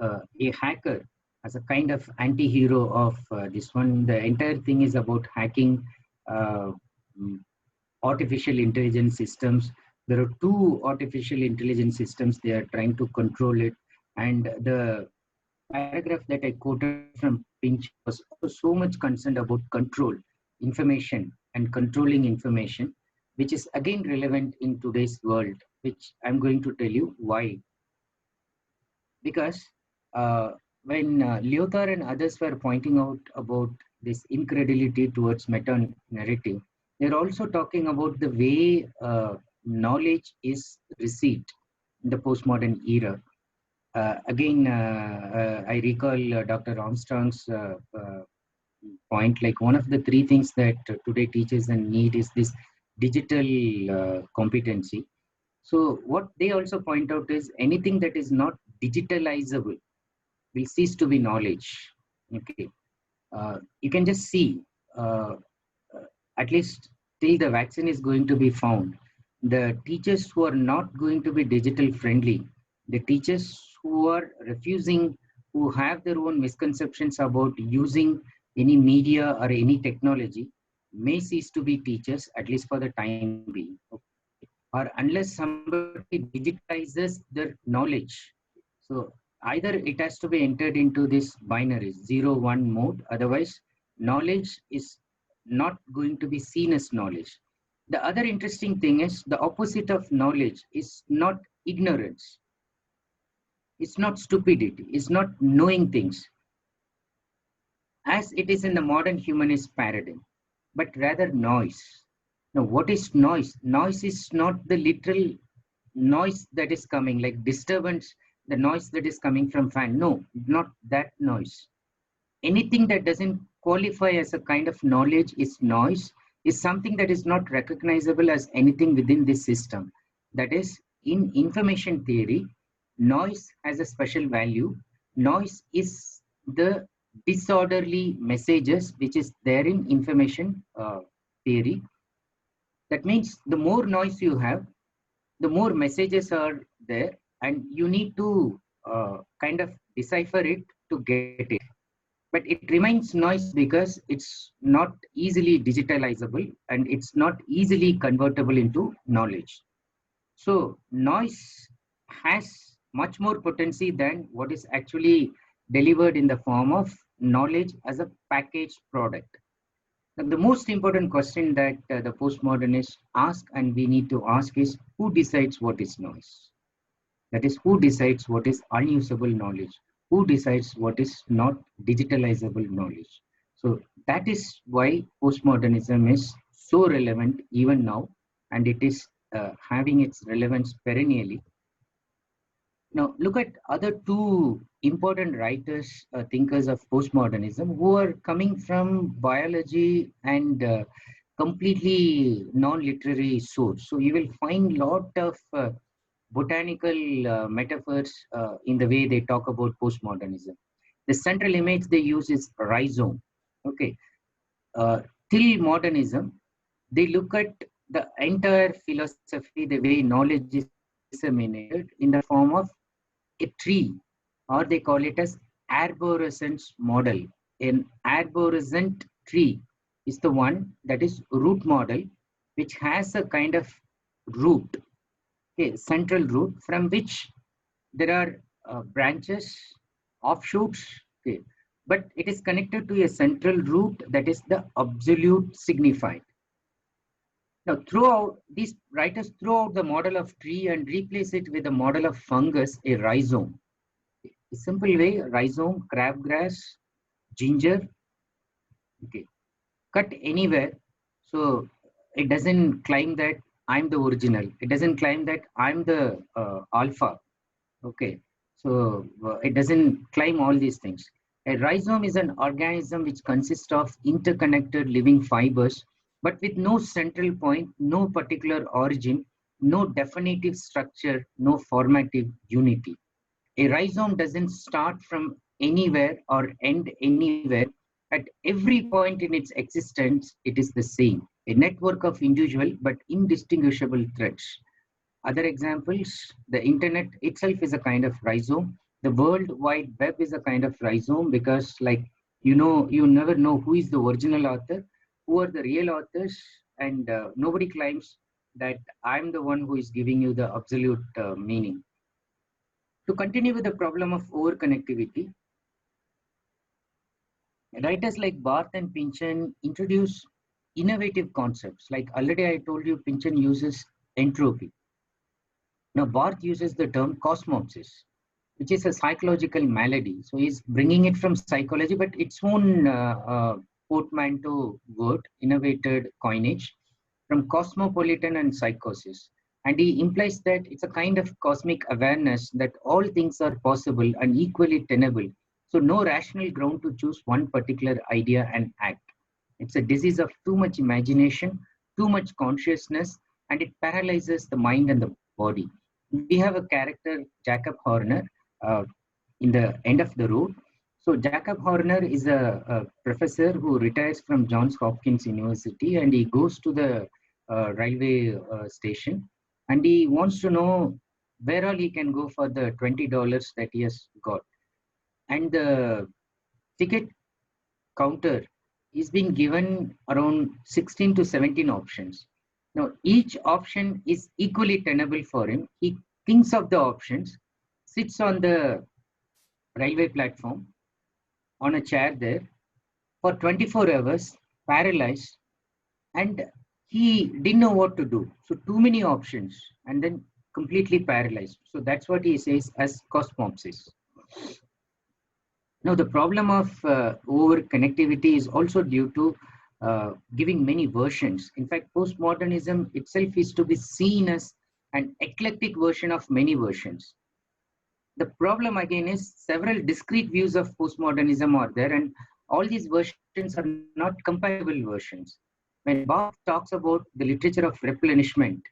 a hacker as a kind of anti-hero of this one. The entire thing is about hacking artificial intelligence systems. There are two artificial intelligence systems. They are trying to control it. And the paragraph that I quoted from Pynchon was so much concerned about control, information, and controlling information, which is again relevant in today's world, which I'm going to tell you why. Because when Lyotard and others were pointing out about this incredulity towards meta-narrative, they're also talking about the way knowledge is received in the postmodern era. Again, I recall Dr. Armstrong's point, like one of the three things that today teachers need is this digital competency. So what they also point out is anything that is not digitalizable will cease to be knowledge. Okay, you can just see, at least till the vaccine is going to be found, the teachers who are not going to be digital friendly, the teachers who are refusing, who have their own misconceptions about using any media or any technology, may cease to be teachers, at least for the time being. Okay. Or unless somebody digitizes their knowledge. So either it has to be entered into this binary 0-1 mode, otherwise knowledge is not going to be seen as knowledge. The other interesting thing is the opposite of knowledge is not ignorance. It's not stupidity. It's not knowing things as it is in the modern humanist paradigm, but rather noise. Now, what is noise? Noise is not the literal noise that is coming, like disturbance the noise that is coming from fan. No, not that noise. Anything that doesn't qualify as a kind of knowledge is noise, is something that is not recognizable as anything within this system. That is, in information theory, noise has a special value. Noise is the disorderly messages which is there in information theory. That means the more noise you have, the more messages are there, and you need to kind of decipher it to get it. But it remains noise because it's not easily digitalizable and it's not easily convertible into knowledge. So noise has much more potency than what is actually delivered in the form of knowledge as a packaged product. Now, the most important question that the postmodernists ask and we need to ask is, who decides what is noise? That is, who decides what is unusable knowledge? Who decides what is not digitalizable knowledge? So that is why postmodernism is so relevant even now, and it is having its relevance perennially. Now, look at other two important writers, thinkers of postmodernism who are coming from biology and completely non-literary source. So you will find a lot of botanical metaphors in the way they talk about postmodernism. The central image they use is rhizome. Okay, till modernism, they look at the entire philosophy, the way knowledge is disseminated in the form of a tree, or they call it as arborescence model. An arborescent tree is the one that is root model, which has a kind of root, okay, central root from which there are branches, offshoots, okay, but it is connected to a central root that is the absolute signified. Now, throughout, these writers throw out the model of tree and replace it with the model of fungus, a rhizome. A simple way, rhizome, crabgrass, ginger, okay, cut anywhere. So it doesn't claim that I'm the original. It doesn't claim that I'm the alpha. Okay, so it doesn't claim all these things. A rhizome is an organism which consists of interconnected living fibers, but with no central point, no particular origin, no definitive structure, no formative unity. A rhizome doesn't start from anywhere or end anywhere. At every point in its existence, it is the same, a network of individual but indistinguishable threads. Other examples, the internet itself is a kind of rhizome. The World Wide Web is a kind of rhizome because, like, you never know who is the original author, who are the real authors, and nobody claims that I'm the one who is giving you the absolute meaning. To continue with the problem of overconnectivity, writers like Barth and Pynchon introduce innovative concepts. Like already I told you, Pynchon uses entropy. Now, Barth uses the term cosmopsis, which is a psychological malady. So he's bringing it from psychology, but its own portmanteau word, innovated coinage from cosmopolitan and psychosis. And he implies that it's a kind of cosmic awareness that all things are possible and equally tenable. So no rational ground to choose one particular idea and act. It's a disease of too much imagination, too much consciousness, and it paralyzes the mind and the body. We have a character, Jacob Horner, in the end of the road. So Jacob Horner is a professor who retires from Johns Hopkins University, and he goes to the railway station, and he wants to know where all he can go for the $20 that he has got. And the ticket counter is being given around 16 to 17 options. Now, each option is equally tenable for him. He thinks of the options, sits on the railway platform on a chair there for 24 hours, paralyzed, and he didn't know what to do. So too many options, and then completely paralyzed. So that's what he says as cosmopsis. Now, the problem of over connectivity is also due to giving many versions. In fact, postmodernism itself is to be seen as an eclectic version of many versions. The problem again is several discrete views of postmodernism are there, and all these versions are not compatible versions. When Barth talks about the literature of replenishment,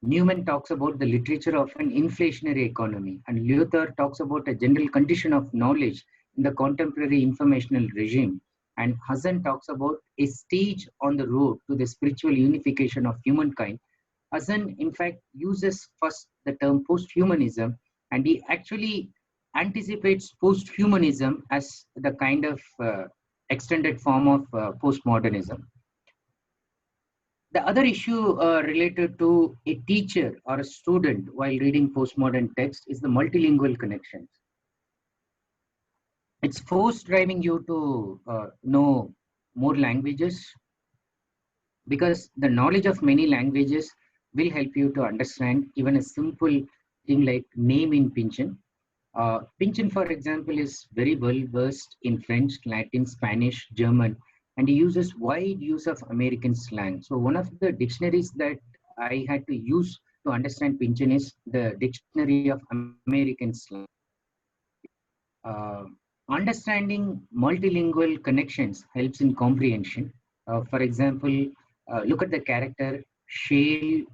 Newman talks about the literature of an inflationary economy, and Luther talks about a general condition of knowledge in the contemporary informational regime. And Husserl talks about a stage on the road to the spiritual unification of humankind. Husserl, in fact, uses first the term posthumanism, and he actually anticipates posthumanism as the kind of extended form of postmodernism. The other issue related to a teacher or a student while reading postmodern text is the multilingual connections. It's force driving you to know more languages, because the knowledge of many languages will help you to understand even a simple thing like name in Pidgin. Pidgin, for example, is very well versed in French, Latin, Spanish, German, and he uses wide use of American slang. So one of the dictionaries that I had to use to understand Pidgin is the Dictionary of American Slang. Understanding multilingual connections helps in comprehension. For example, look at the character Shale,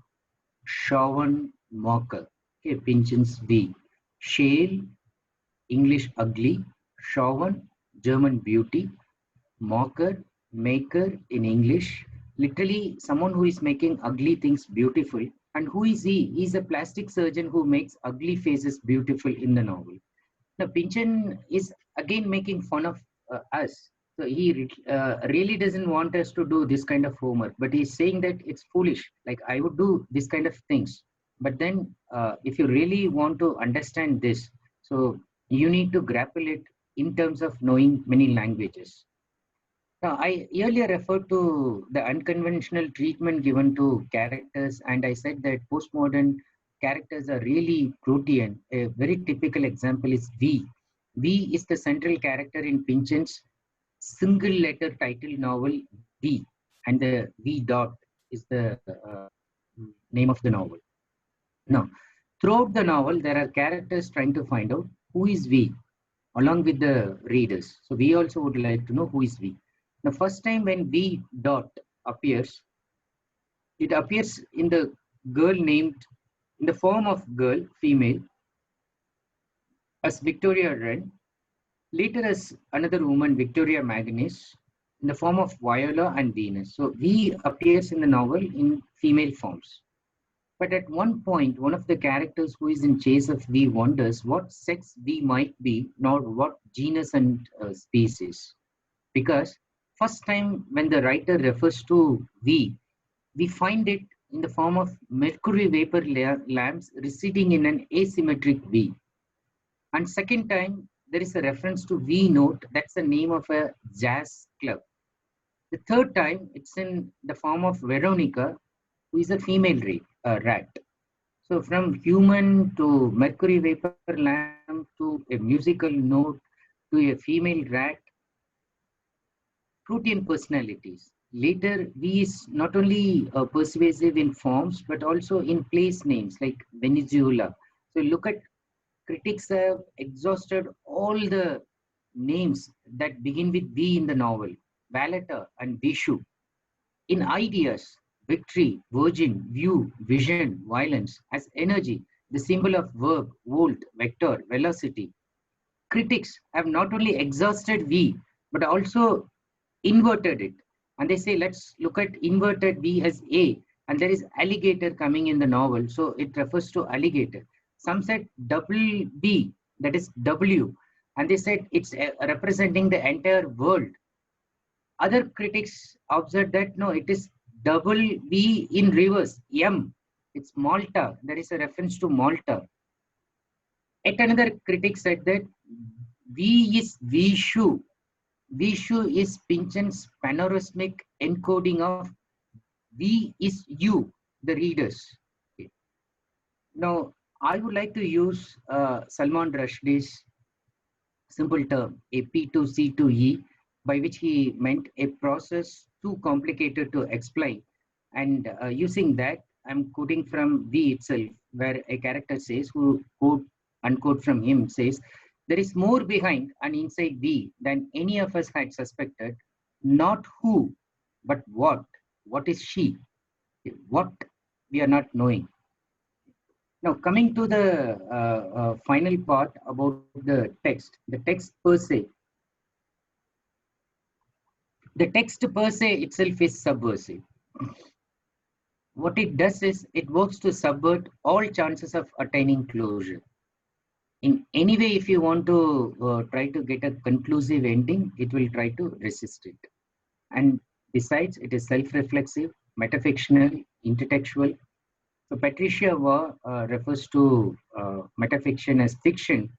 Shawan, Mocker. Okay, Pidgin's V. Shale, English ugly. Shawan, German beauty. Mocker, maker in English. Literally, someone who is making ugly things beautiful. And who is he? He's a plastic surgeon who makes ugly faces beautiful in the novel. Now, Pidgin is again making fun of us. So he really doesn't want us to do this kind of homework, but he's saying that it's foolish. Like, I would do this kind of things. But then if you really want to understand this, so you need to grapple it in terms of knowing many languages. Now, I earlier referred to the unconventional treatment given to characters, and I said that postmodern characters are really protean. A very typical example is V. V is the central character in Pidgin's single letter title novel V, and the V dot is the name of the novel. Now, throughout the novel, there are characters trying to find out who is V along with the readers. So we also would like to know who is V. The first time when V dot appears, it appears in the girl named, in the form of girl, female, as Victoria Wren. Later as another woman, Victoria Magnus, in the form of Viola and Venus. So V appears in the novel in female forms. But at one point, one of the characters who is in chase of V wonders what sex V might be, not what genus and species. Because first time when the writer refers to V, we find it in the form of mercury vapor lamps receding in an asymmetric V. And second time, there is a reference to V note, that's the name of a jazz club. The third time, it's in the form of Veronica, who is a female rat. So from human to mercury vapor lamp to a musical note to a female rat, protean personalities. Later, V is not only persuasive in forms, but also in place names like Venezuela. So look at, critics have exhausted all the names that begin with V in the novel, Valletta and Vishu. In ideas, victory, virgin, view, vision, violence, as energy, the symbol of verb, volt, vector, velocity. Critics have not only exhausted V, but also inverted it. And they say, let's look at inverted V as A, and there is alligator coming in the novel, so it refers to alligator. Some said double B, that is W, and they said it's representing the entire world. Other critics observed that no, it is double B in reverse, M. It's Malta. There is a reference to Malta. Yet another critic said that V is Vishu. Vishu is Pidgin's panoramic encoding of V is you, the readers. Okay. Now, I would like to use Salman Rushdie's simple term, a P2C2E, by which he meant a process too complicated to explain. And using that, I'm quoting from V itself, where a character says, who unquote from him, says, there is more behind and inside thee than any of us had suspected. Not who, but what. What is she? What we are not knowing. Now, coming to the final part about the text per se. The text per se itself is subversive. What it does is it works to subvert all chances of attaining closure. In any way, if you want to try to get a conclusive ending, it will try to resist it. And besides, it is self-reflexive, metafictional, intertextual. So Patricia Waugh refers to metafiction as fiction,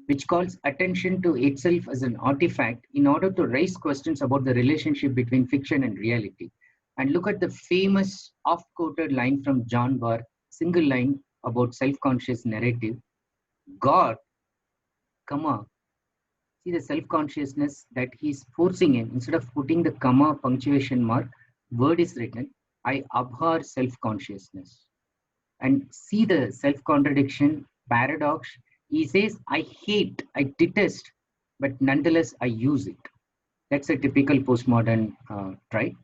which calls attention to itself as an artifact in order to raise questions about the relationship between fiction and reality. And look at the famous oft-quoted line from John Barr, single line about self-conscious narrative. God, comma, see the self-consciousness that he's forcing in. Instead of putting the comma punctuation mark, word is written, I abhor self-consciousness. And see the self-contradiction, paradox. He says, I hate, I detest, but nonetheless, I use it. That's a typical postmodern trait.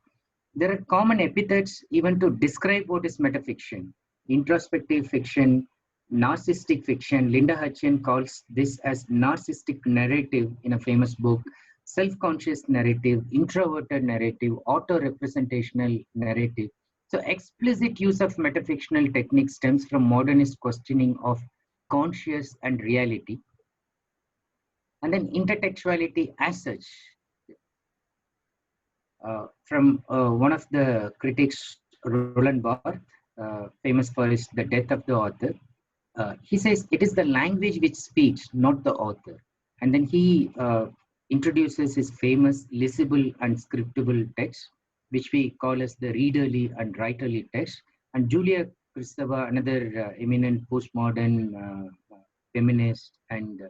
There are common epithets even to describe what is metafiction. Introspective fiction, narcissistic fiction. Linda Hutcheon calls this as narcissistic narrative in a famous book. Self-conscious narrative, introverted narrative, auto-representational narrative. So explicit use of metafictional techniques stems from modernist questioning of conscious and reality. And then intertextuality as such. From one of the critics, Roland Barthes, famous for his The Death of the Author, he says it is the language which speaks, not the author. And then he introduces his famous legible and scriptable text, which we call as the readerly and writerly text. And Julia Kristeva, another eminent postmodern feminist and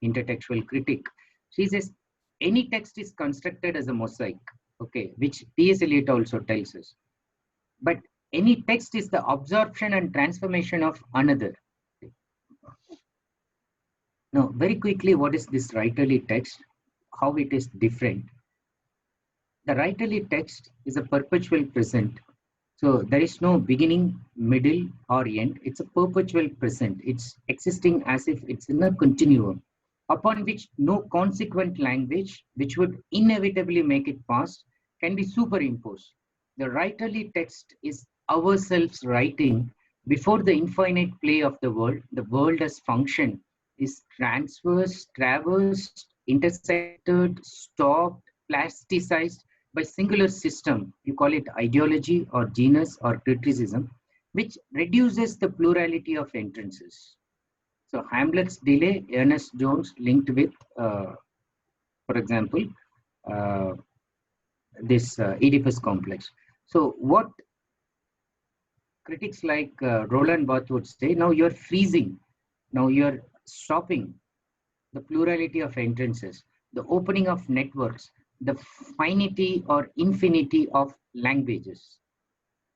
intertextual critic, she says any text is constructed as a mosaic, okay, which T.S. Eliot also tells us. But any text is the absorption and transformation of another. Now, very quickly, what is this writerly text? How it is different? The writerly text is a perpetual present. So there is no beginning, middle, or end. It's a perpetual present. It's existing as if it's in a continuum, upon which no consequent language, which would inevitably make it past, can be superimposed. The writerly text is ourselves writing before the infinite play of the world as function is traversed, intersected, stopped, plasticized by singular system. You call it ideology or genus or criticism, which reduces the plurality of entrances. So Hamlet's delay, Ernest Jones linked with, for example, this Oedipus complex. So what critics like Roland Barthes would say, now you're freezing, now you're stopping the plurality of entrances, the opening of networks, the finity or infinity of languages.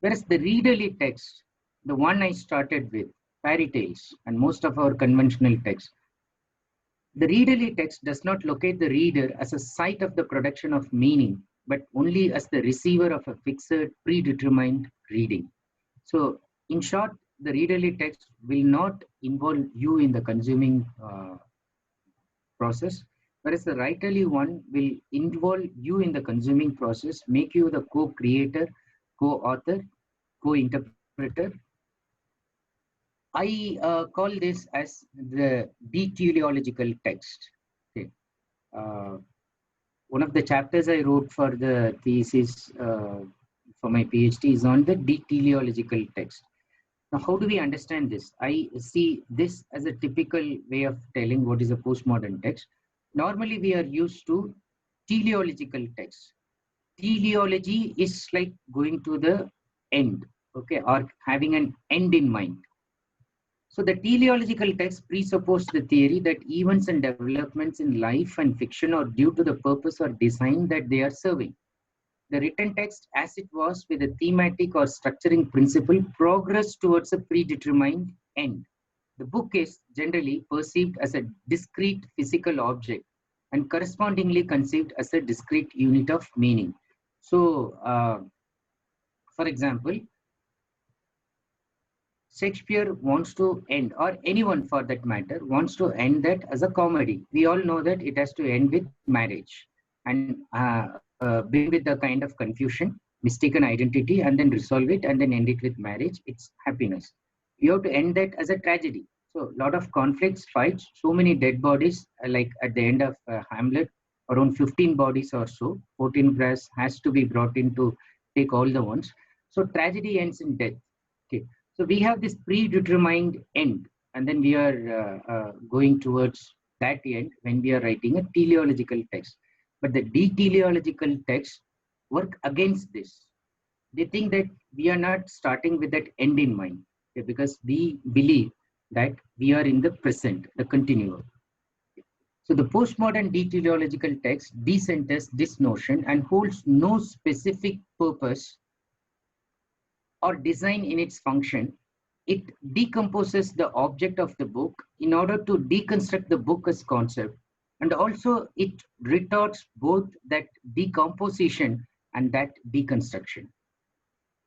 Whereas the readerly text, the one I started with, fairy tales and most of our conventional texts, the readerly text does not locate the reader as a site of the production of meaning, but only as the receiver of a fixed, predetermined reading. So in short, the readerly text will not involve you in the consuming process, whereas the writerly one will involve you in the consuming process, make you the co-creator, co-author, co-interpreter. I call this as the de-teleological text. Okay. One of the chapters I wrote for the thesis for my PhD is on the de-teleological text. Now, how do we understand this? I see this as a typical way of telling what is a postmodern text. Normally, we are used to teleological text. Teleology is like going to the end, okay, or having an end in mind. So the teleological text presupposes the theory that events and developments in life and fiction are due to the purpose or design that they are serving. The written text, as it was with a thematic or structuring principle, progress towards a predetermined end. the book is generally perceived as a discrete physical object and correspondingly conceived as a discrete unit of meaning. So, for example, Shakespeare wants to end, or anyone for that matter, wants to end that as a comedy. We all know that it has to end with marriage and begin with the kind of confusion, mistaken identity, and then resolve it and then end it with marriage. It's happiness. You have to end that as a tragedy. So a lot of conflicts, fights, so many dead bodies, like at the end of Hamlet, around 15 bodies or so, 14 brass has to be brought in to take all the ones. So tragedy ends in death. Okay. So we have this predetermined end, and then we are going towards that end when we are writing a teleological text. But the de-teleological texts work against this. They think that we are not starting with that end in mind, okay, because we believe that we are in the present, the continuum. So the postmodern de-teleological text decenters this notion and holds no specific purpose or design in its function. It decomposes the object of the book in order to deconstruct the book as concept, and also it retards both that decomposition and that deconstruction.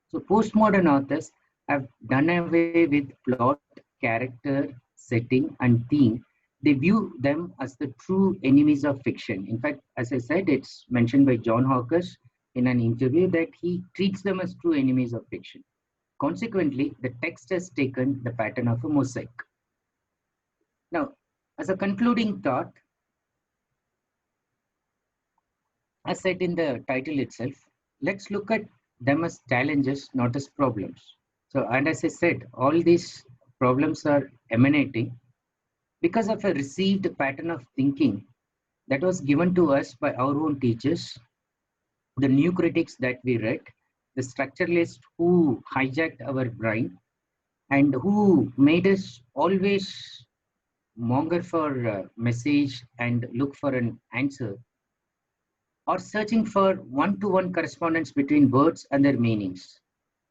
So postmodern authors have done away with plot, character, setting, and theme. They view them as the true enemies of fiction. In fact, as I said, it's mentioned by John Hawkes in an interview that he treats them as true enemies of fiction. Consequently, the text has taken the pattern of a mosaic. Now, as a concluding thought, as said in the title itself, let's look at them as challenges, not as problems. So, and as I said, all these problems are emanating because of a received pattern of thinking that was given to us by our own teachers, the new critics that we read, the structuralists who hijacked our brain and who made us always monger for a message and look for an answer, or searching for one-to-one correspondence between words and their meanings.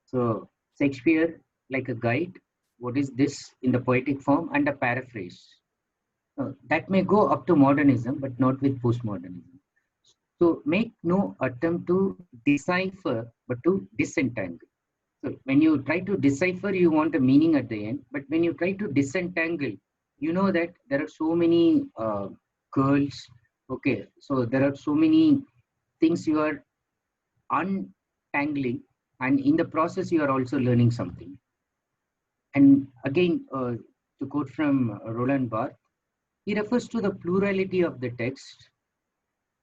So Shakespeare, like a guide, what is this in the poetic form, and a paraphrase. That may go up to modernism, but not with postmodernism. So make no attempt to decipher, but to disentangle. So when you try to decipher, you want a meaning at the end. But when you try to disentangle, you know that there are so many curls. Okay, so there are so many things you are untangling, and in the process, you are also learning something. And again, to quote from Roland Barthes, he refers to the plurality of the text.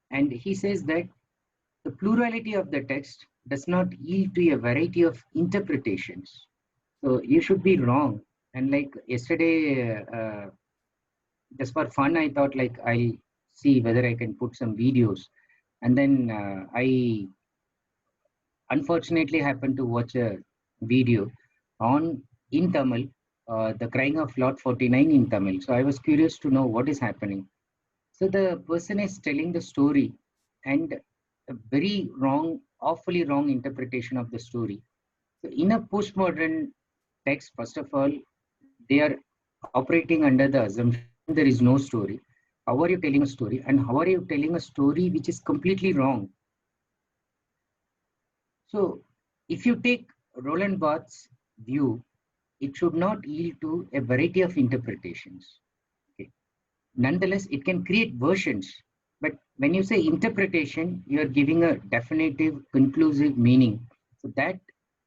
And he says that the plurality of the text does not yield to a variety of interpretations. So you should be wrong. And like yesterday, just for fun, I thought like I'll see whether I can put some videos. And then I unfortunately happened to watch a video in Tamil, the crying of Lot 49 in Tamil. So I was curious to know what is happening. So the person is telling the story, and a very wrong, awfully wrong interpretation of the story. So in a postmodern text, first of all, they are operating under the assumption there is no story. How are you telling a story? And how are you telling a story which is completely wrong? So if you take Roland Barthes' view, it should not yield to a variety of interpretations. Nonetheless, it can create versions. But when you say interpretation, you are giving a definitive, conclusive meaning. So that,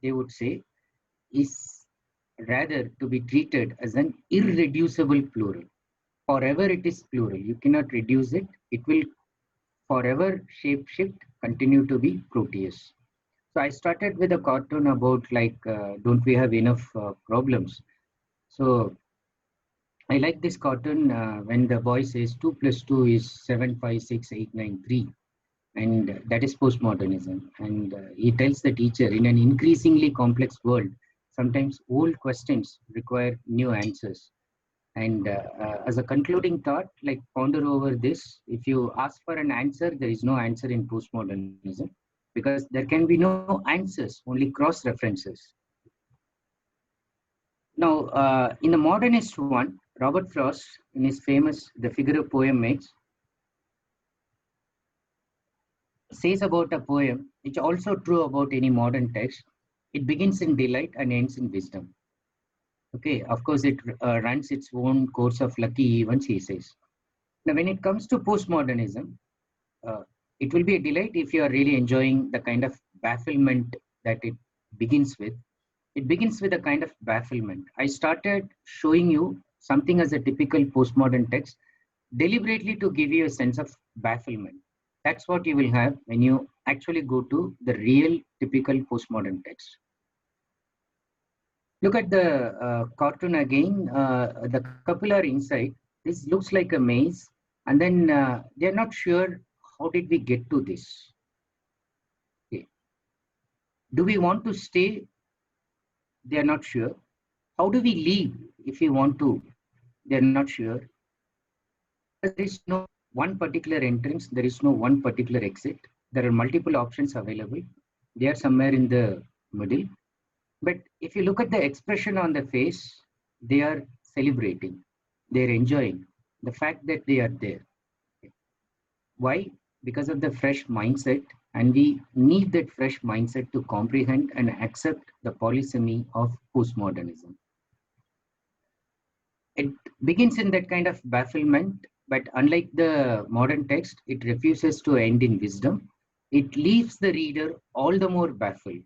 they would say, is rather to be treated as an irreducible plural. Forever it is plural. You cannot reduce it. It will forever shape-shift, continue to be Proteus. So I started with a cartoon about like, don't we have enough problems? So I like this cartoon when the boy says 2 plus 2 is 7, 5, 6, 8, 9, 3. And that is postmodernism. And he tells the teacher, in an increasingly complex world, sometimes old questions require new answers. And as a concluding thought, like ponder over this, if you ask for an answer, there is no answer in postmodernism, because there can be no answers, only cross-references. Now, in the modernist one, Robert Frost, in his famous The Figure of Poem Makes, says about a poem, which also true about any modern text. It begins in delight and ends in wisdom. Okay, of course, it runs its own course of lucky events, he says. Now, when it comes to postmodernism, it will be a delight if you are really enjoying the kind of bafflement that it begins with. It begins with a kind of bafflement. I started showing you something as a typical postmodern text deliberately to give you a sense of bafflement. That's what you will have when you actually go to the real typical postmodern text. Look at the cartoon again. The couple are inside. This looks like a maze. And then they're not sure, how did we get to this? Okay. Do we want to stay? They're not sure. How do we leave if we want to? They're not sure. There is no one particular entrance. There is no one particular exit. There are multiple options available. They are somewhere in the middle. But if you look at the expression on the face, they are celebrating. They're enjoying the fact that they are there. Why? Because of the fresh mindset, and we need that fresh mindset to comprehend and accept the polysemy of postmodernism. It begins in that kind of bafflement, but unlike the modern text, it refuses to end in wisdom. It leaves the reader all the more baffled.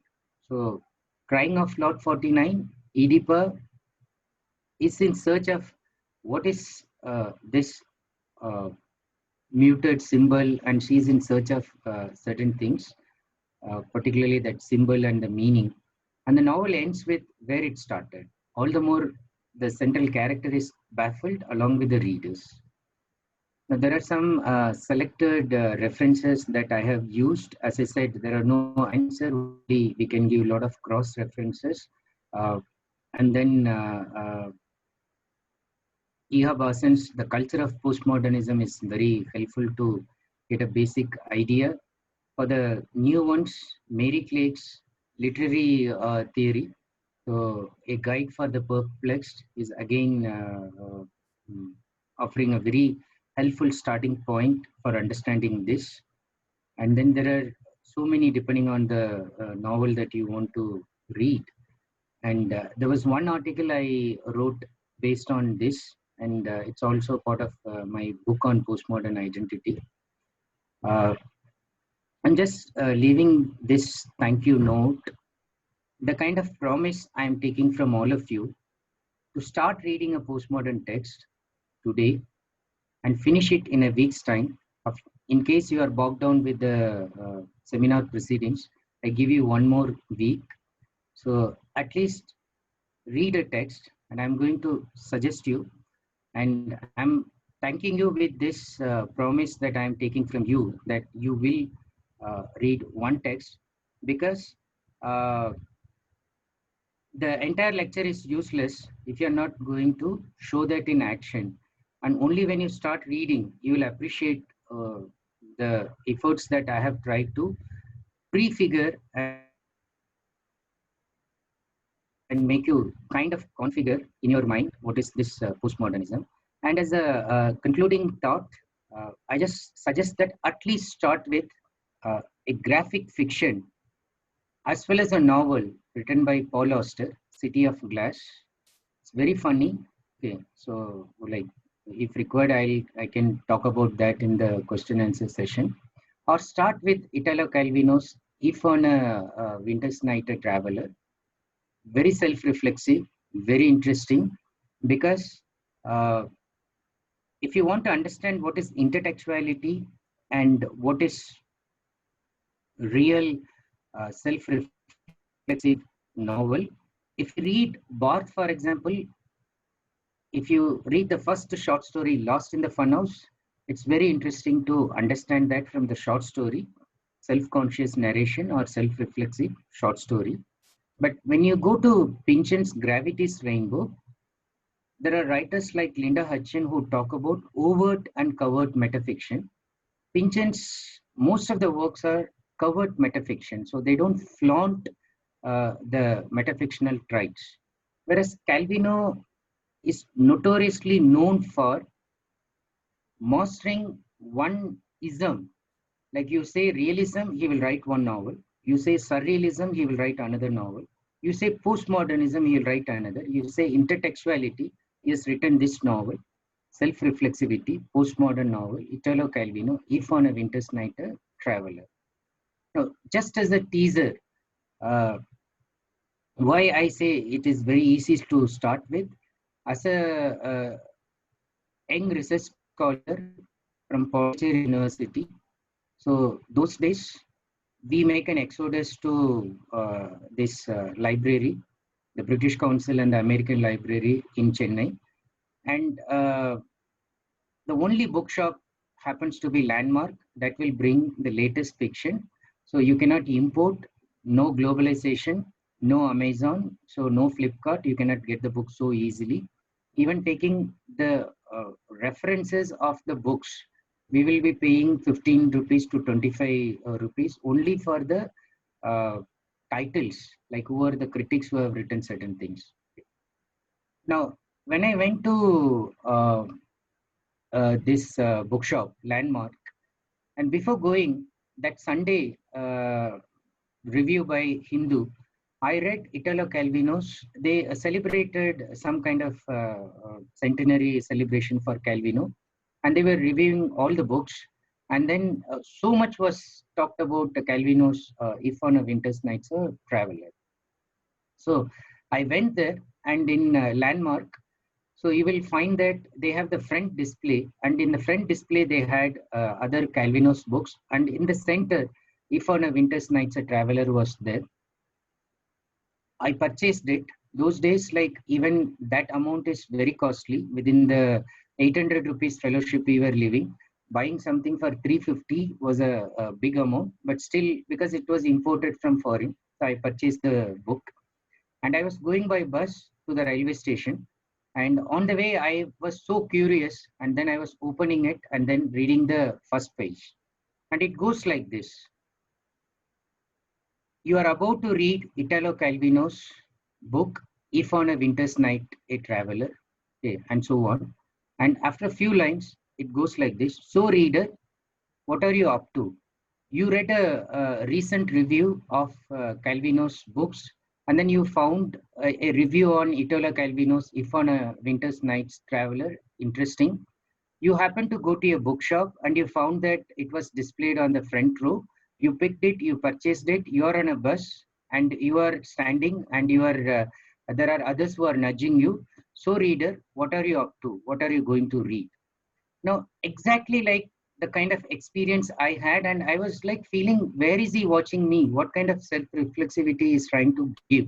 So, Crying of Lot 49, Oedipa is in search of what is this muted symbol, and she's in search of certain things, particularly that symbol and the meaning. And the novel ends with where it started. All the more the central character is baffled along with the readers. Now, there are some selected references that I have used. As I said, there are no answer. We can give a lot of cross references. And then E.H. Basson's The Culture of Postmodernism is very helpful to get a basic idea. For the new ones, Mary Clake's Literary Theory, so a guide for the perplexed, is again offering a very helpful starting point for understanding this. And then there are so many depending on the novel that you want to read. And there was one article I wrote based on this, and it's also part of my book on postmodern identity. I'm just leaving this thank you note, the kind of promise I'm taking from all of you to start reading a postmodern text today and finish it in a week's time. In case you are bogged down with the seminar proceedings, I give you one more week. So at least read a text, and I'm going to suggest you, and I'm thanking you with this promise that I'm taking from you, that you will read one text, because the entire lecture is useless if you're not going to show that in action. And only when you start reading, you will appreciate the efforts that I have tried to prefigure and make you kind of configure in your mind what is this postmodernism. And as a concluding thought, I just suggest that at least start with a graphic fiction as well as a novel written by Paul Auster, City of Glass. It's very funny. Okay, so like if required, I can talk about that in the question answer session. Or start with Italo Calvino's If on a Winter's Night a Traveler. Very self-reflexive, very interesting, because if you want to understand what is intertextuality and what is real self-reflexive novel, if you read Barthes, for example, if you read the first short story, Lost in the Funhouse, it's very interesting to understand that from the short story, self-conscious narration or self-reflexive short story. But when you go to Pynchon's Gravity's Rainbow, there are writers like Linda Hutcheon who talk about overt and covert metafiction. Pynchon's, most of the works are covert metafiction, so they don't flaunt the metafictional traits. Whereas Calvino is notoriously known for mastering one ism. Like you say realism, he will write one novel. You say surrealism, he will write another novel. You say postmodernism, he will write another. You say intertextuality, he has written this novel. Self-reflexivity, postmodern novel, Italo Calvino, If on a Winter's Night, a Traveler. Now, just as a teaser, why I say it is very easy to start with, as a young research scholar from Pondicherry University. So those days, we make an exodus to this library, the British Council and the American Library in Chennai. And the only bookshop happens to be Landmark that will bring the latest fiction. So you cannot import, no globalization, no Amazon, so no Flipkart, you cannot get the book so easily. Even taking the references of the books, we will be paying 15 rupees to 25 rupees only for the titles, like who are the critics who have written certain things. Now, when I went to this bookshop, Landmark, and before going, that Sunday review by Hindu, I read Italo Calvino's. They celebrated some kind of centenary celebration for Calvino, and they were reviewing all the books. And then so much was talked about Calvino's If on a Winter's Night, a Traveler. So I went there, and in Landmark, so you will find that they have the front display, and in the front display they had other Calvino's books, and in the center, If on a Winter's Night, a Traveler was there. I purchased it. Those days, like even that amount is very costly. Within the 800 rupees fellowship we were living, buying something for 350 was a big amount, but still, because it was imported from foreign, so I purchased the book. And I was going by bus to the railway station. And on the way, I was so curious, and then I was opening it and then reading the first page. And it goes like this. You are about to read Italo Calvino's book, If on a Winter's Night, a Traveler, and so on. And after a few lines, it goes like this. So, reader, what are you up to? You read a recent review of Calvino's books, and then you found a review on Italo Calvino's If on a Winter's Night's Traveler, interesting. You happened to go to a bookshop and you found that it was displayed on the front row. You picked it, you purchased it, you are on a bus and you are standing and you are, there are others who are nudging you. So reader, what are you up to? What are you going to read? Now, exactly like the kind of experience I had, and I was like feeling, where is he watching me? What kind of self-reflexivity is trying to give?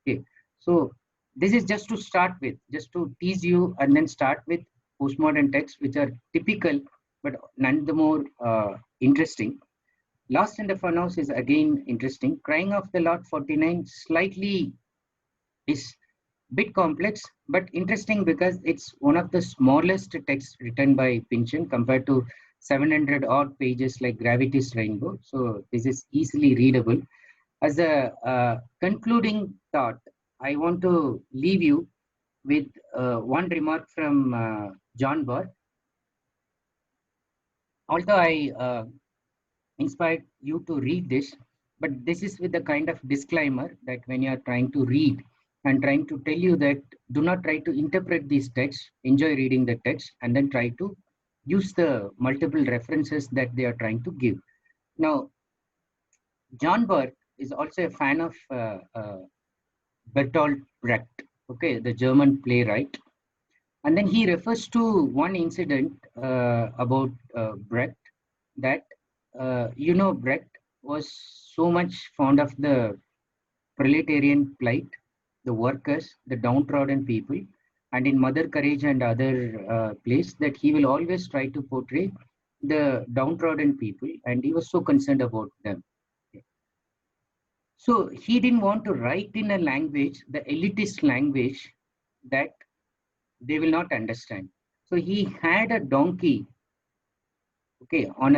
Okay. So this is just to start with, just to tease you, and then start with postmodern texts, which are typical, but none the more interesting. Lost in the Funhouse is again interesting. Crying of the Lot 49 slightly is bit complex, but interesting because it's one of the smallest texts written by Pynchon compared to 700 odd pages like Gravity's Rainbow. So this is easily readable. As a concluding thought, I want to leave you with one remark from John Barth. Although I inspired you to read this, but this is with the kind of disclaimer that when you are trying to read and trying to tell you that do not try to interpret these texts, enjoy reading the text, and then try to use the multiple references that they are trying to give. Now, John Barth is also a fan of Bertolt Brecht, okay, the German playwright. And then he refers to one incident about Brecht that Brecht was so much fond of the proletarian plight, the workers, the downtrodden people, and in Mother Courage and other plays that he will always try to portray the downtrodden people, and he was so concerned about them. So he didn't want to write in a language, the elitist language that they will not understand. So he had a donkey, okay, on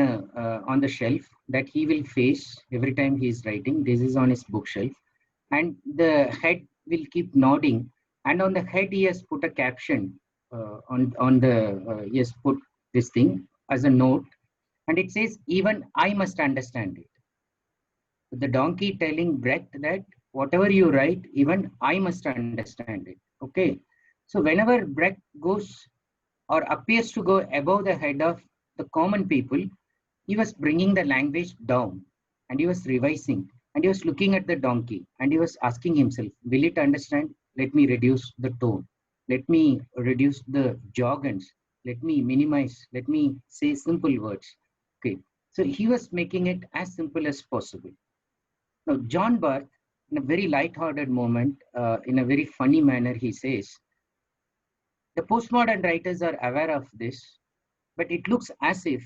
the shelf that he will face every time he is writing. This is on his bookshelf, and the head will keep nodding And on the head, he has put a caption he has put this thing as a note, and it says, "Even I must understand it." The donkey telling Brecht that whatever you write, even I must understand it. Okay. So whenever Brecht goes or appears to go above the head of the common people, he was bringing the language down, and he was revising, and he was looking at the donkey, and he was asking himself, will it understand? Let me reduce the tone. Let me reduce the jargons. Let me minimize. Let me say simple words. Okay. So he was making it as simple as possible. Now, John Barth, in a very light-hearted moment, in a very funny manner, he says, the postmodern writers are aware of this, but it looks as if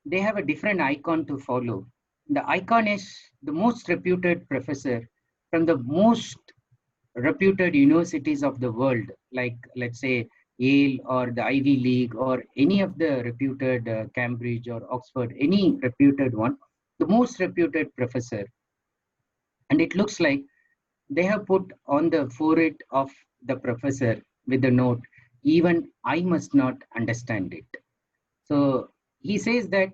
they have a different icon to follow. The icon is the most reputed professor from the most reputed universities of the world, like, let's say, Yale or the Ivy League or any of the reputed Cambridge or Oxford, any reputed one, the most reputed professor. And it looks like they have put on the forehead of the professor with the note, even I must not understand it. So he says that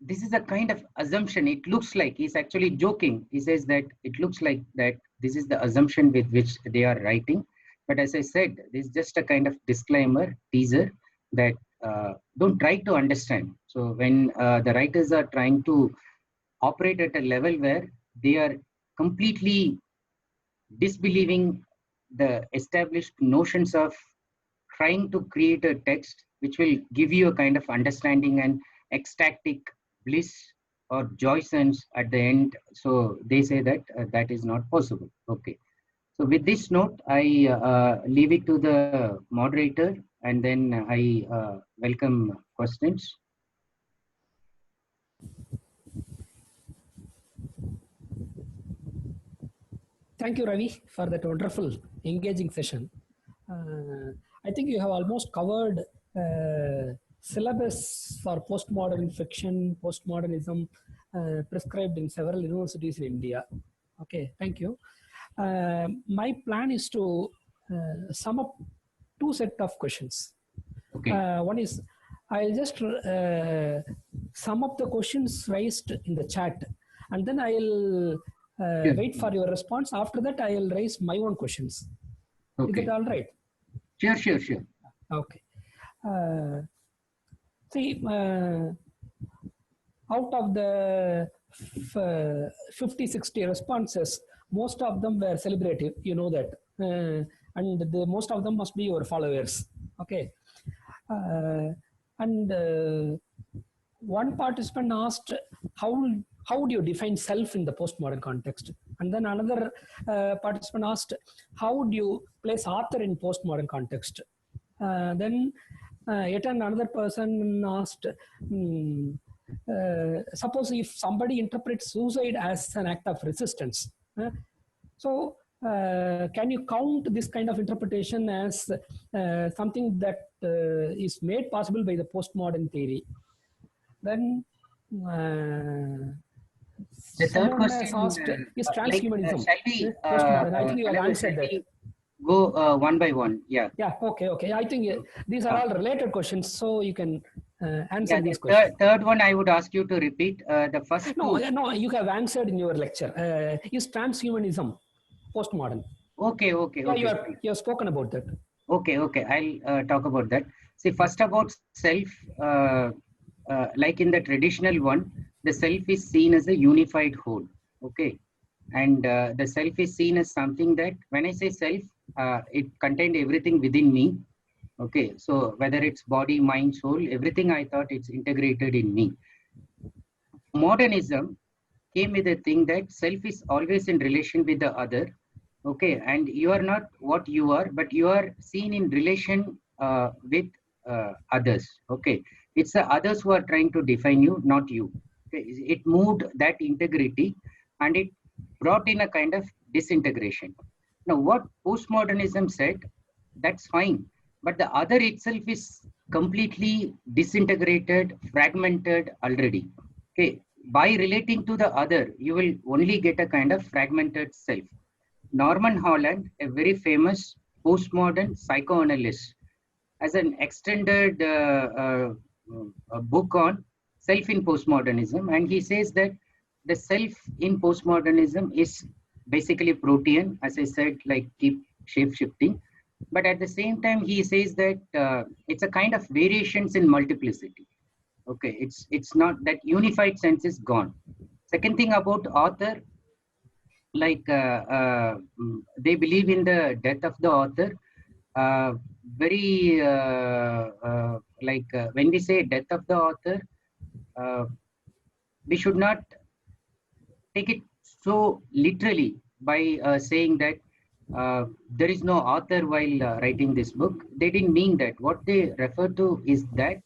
this is a kind of assumption. It looks like he's actually joking. He says that it looks like that this is the assumption with which they are writing. But as I said, this is just a kind of disclaimer, teaser, that don't try to understand. So when the writers are trying to operate at a level where they are completely disbelieving the established notions of trying to create a text which will give you a kind of understanding and ecstatic bliss or joyance at the end. So they say that that is not possible. Okay. So with this note, I leave it to the moderator, and then I welcome questions. Thank you, Ravi, for that wonderful, engaging session. I think you have almost covered syllabus for postmodern fiction, postmodernism prescribed in several universities in India. Okay, thank you. My plan is to sum up two sets of questions. Okay. One is, I'll just sum up the questions raised in the chat, and then I'll wait for your response. After that, I'll raise my own questions. Okay. Is it all right? Sure. Okay. See, out of the 50-60 responses, most of them were celebrative, you know that, and most of them must be your followers. Okay. And one participant asked, how would you define self in the postmodern context? And then another participant asked, how would you place author in postmodern context? Then yet another person asked, suppose if somebody interprets suicide as an act of resistance, so can you count this kind of interpretation as something that is made possible by the postmodern theory? Then the third question asked, is transhumanism postmodern? I think you have answered that. Go one by one. Yeah. Yeah. Okay. I think these are all related questions, so you can answer these questions. Third one, I would ask you to repeat the first. No, you have answered in your lecture. Is transhumanism postmodern? Okay. Yeah, you have spoken about that. Okay. I'll talk about that. See, first about self. Like in the traditional one, the self is seen as a unified whole. Okay. And the self is seen as something that, when I say self, it contained everything within me. Okay. So whether it's body, mind, soul, everything, I thought it's integrated in me. Modernism came with a thing that self is always in relation with the other. Okay. And you are not what you are, but you are seen in relation with others. Okay. It's the others who are trying to define you, not you. Okay. It moved that integrity, and it brought in a kind of disintegration. Now, what postmodernism said, that's fine, but the other itself is completely disintegrated, fragmented already. Okay. By relating to the other, you will only get a kind of fragmented self. Norman Holland, a very famous postmodern psychoanalyst as an extended book on self in postmodernism. And he says that the self in postmodernism is basically protean, as I said, like keep shape shifting. But at the same time, he says that it's a kind of variations in multiplicity. Okay, it's not that unified sense is gone. Second thing about author, like they believe in the death of the author. When we say death of the author, we should not take it so literally by saying that there is no author while writing this book. They didn't mean that. What they refer to is that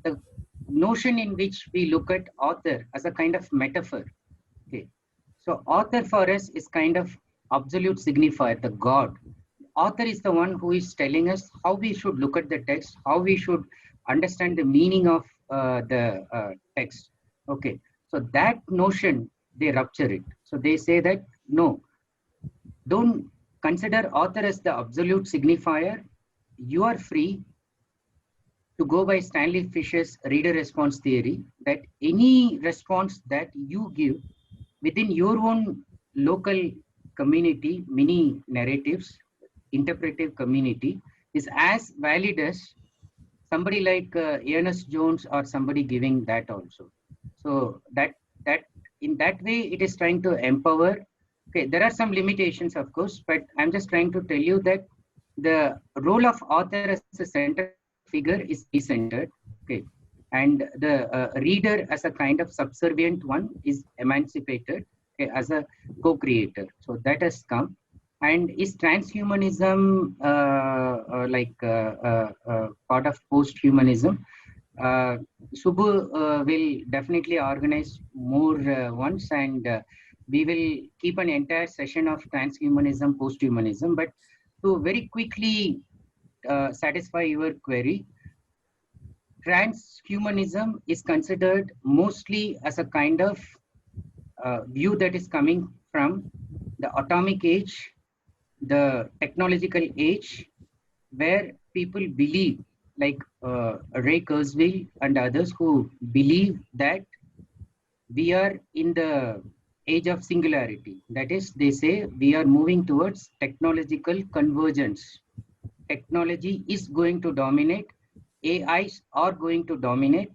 the notion in which we look at author as a kind of metaphor. Okay, so author for us is kind of absolute signifier, the God. Author is the one who is telling us how we should look at the text, how we should understand the meaning of the text. Okay, so that notion, they rupture it. So they say that, no, don't consider author as the absolute signifier. You are free to go by Stanley Fischer's reader response theory, that any response that you give within your own local community, mini narratives, interpretive community, is as valid as somebody like Ernest Jones or somebody giving that also. So that in that way, it is trying to empower. Okay, there are some limitations, of course, but I'm just trying to tell you that the role of author as a central figure is decentered. Okay, and the reader as a kind of subservient one is emancipated, okay, as a co-creator. So that has come. And is transhumanism part of post-humanism? Subbu will definitely organize more ones, and we will keep an entire session of transhumanism, post-humanism. But to very quickly satisfy your query, transhumanism is considered mostly as a kind of view that is coming from the atomic age, the technological age, where people believe, like Ray Kurzweil and others, who believe that we are in the age of singularity. That is, they say we are moving towards technological convergence. Technology is going to dominate. AIs are going to dominate.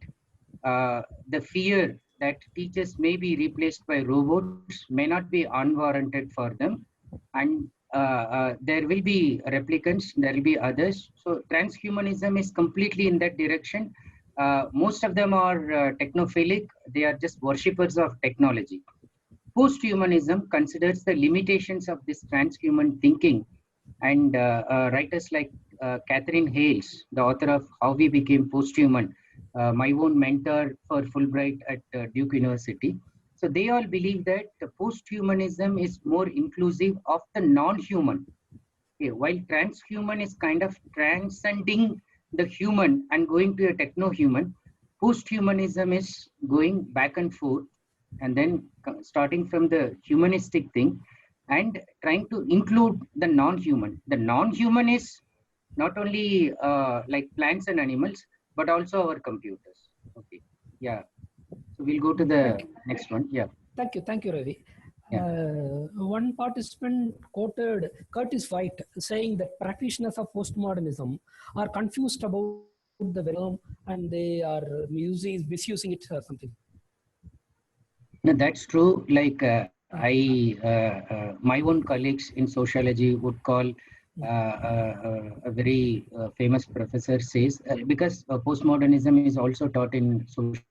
The fear that teachers may be replaced by robots may not be unwarranted for them. And there will be replicants, there will be others. So transhumanism is completely in that direction. Most of them are technophilic. They are just worshippers of technology. Posthumanism considers the limitations of this transhuman thinking, and writers like Catherine Hales, the author of How We Became Posthuman, my own mentor for Fulbright at Duke University. So they all believe that the posthumanism is more inclusive of the non-human. Okay, while transhuman is kind of transcending the human and going to a techno-human, posthumanism is going back and forth, and then starting from the humanistic thing and trying to include the non-human. The non-human is not only like plants and animals, but also our computers. Okay, yeah. So we'll go to the next one. Yeah. Thank you, Ravi. Yeah. One participant quoted Curtis White saying that practitioners of postmodernism are confused about the term and they are misusing it or something. No, that's true. Like my own colleagues in sociology would call a very famous professor says, because postmodernism is also taught in sociology.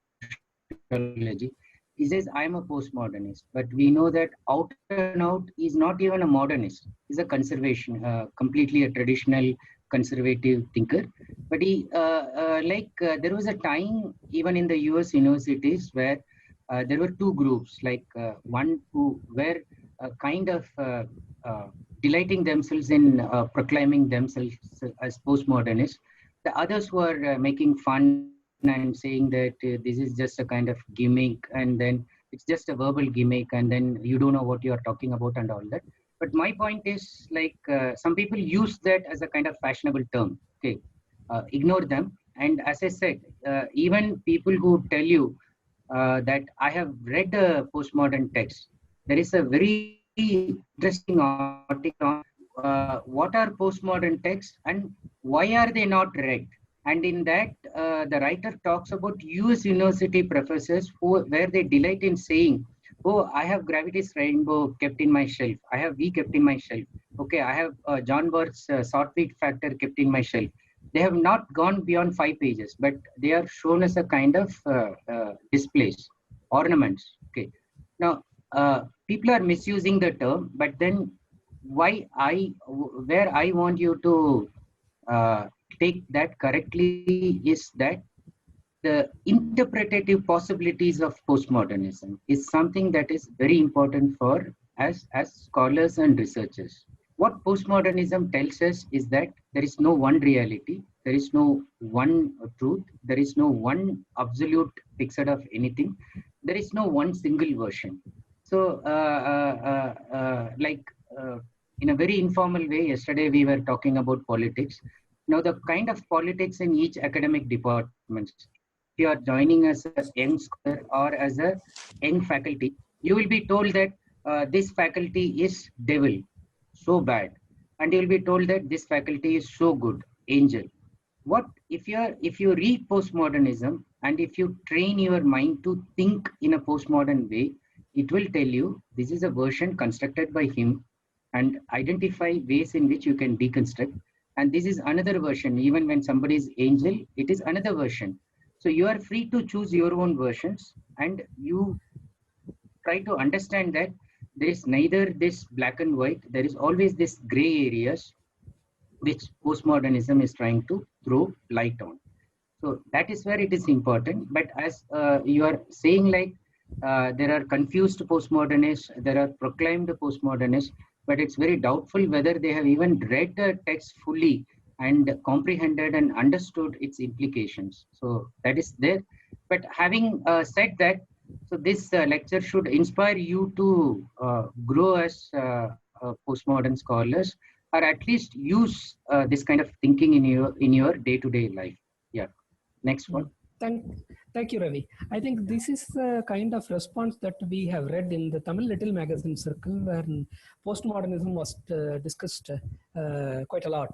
He says, I'm a postmodernist, but we know that out and out, he's not even a modernist. He's a conservation, completely a traditional conservative thinker. But he, there was a time, even in the US universities, where there were two groups, like one who were kind of delighting themselves in proclaiming themselves as postmodernists. The others were making fun and saying that this is just a kind of gimmick, and then it's just a verbal gimmick, and then you don't know what you are talking about and all that. But my point is like some people use that as a kind of fashionable term. Okay, ignore them. And as I said, even people who tell you that I have read a postmodern text, there is a very interesting article on what are postmodern texts and why are they not read. And in that, the writer talks about US university professors where they delight in saying, oh, I have Gravity's Rainbow kept in my shelf. I have V kept in my shelf. Okay, I have John Barth's Sawtweed Factor kept in my shelf. They have not gone beyond 5 pages, but they are shown as a kind of displays, ornaments. Okay. Now, people are misusing the term, but then where I want you to take that correctly is that the interpretative possibilities of postmodernism is something that is very important for us as scholars and researchers. What postmodernism tells us is that there is no one reality, there is no one truth, there is no one absolute fixed of anything, there is no one single version. So, in a very informal way, yesterday we were talking about politics. Now, the kind of politics in each academic department, if you are joining as a young scholar or as a young faculty, you will be told that this faculty is devil, so bad, and you will be told that this faculty is so good, angel. What if you read postmodernism and if you train your mind to think in a postmodern way, it will tell you this is a version constructed by him and identify ways in which you can deconstruct. And this is another version. Even when somebody is angel, it is another version. So you are free to choose your own versions, and you try to understand that there is neither this black and white, there is always this gray areas which postmodernism is trying to throw light on. So that is where it is important. But as you are saying, like there are confused postmodernists, there are proclaimed postmodernists, but it's very doubtful whether they have even read the text fully and comprehended and understood its implications. So that is there. But having said that, so this lecture should inspire you to grow as postmodern scholars, or at least use this kind of thinking in your day-to-day life. Yeah. Next one. Thank you, Ravi. I think this is the kind of response that we have read in the Tamil Little Magazine circle, where postmodernism was discussed quite a lot.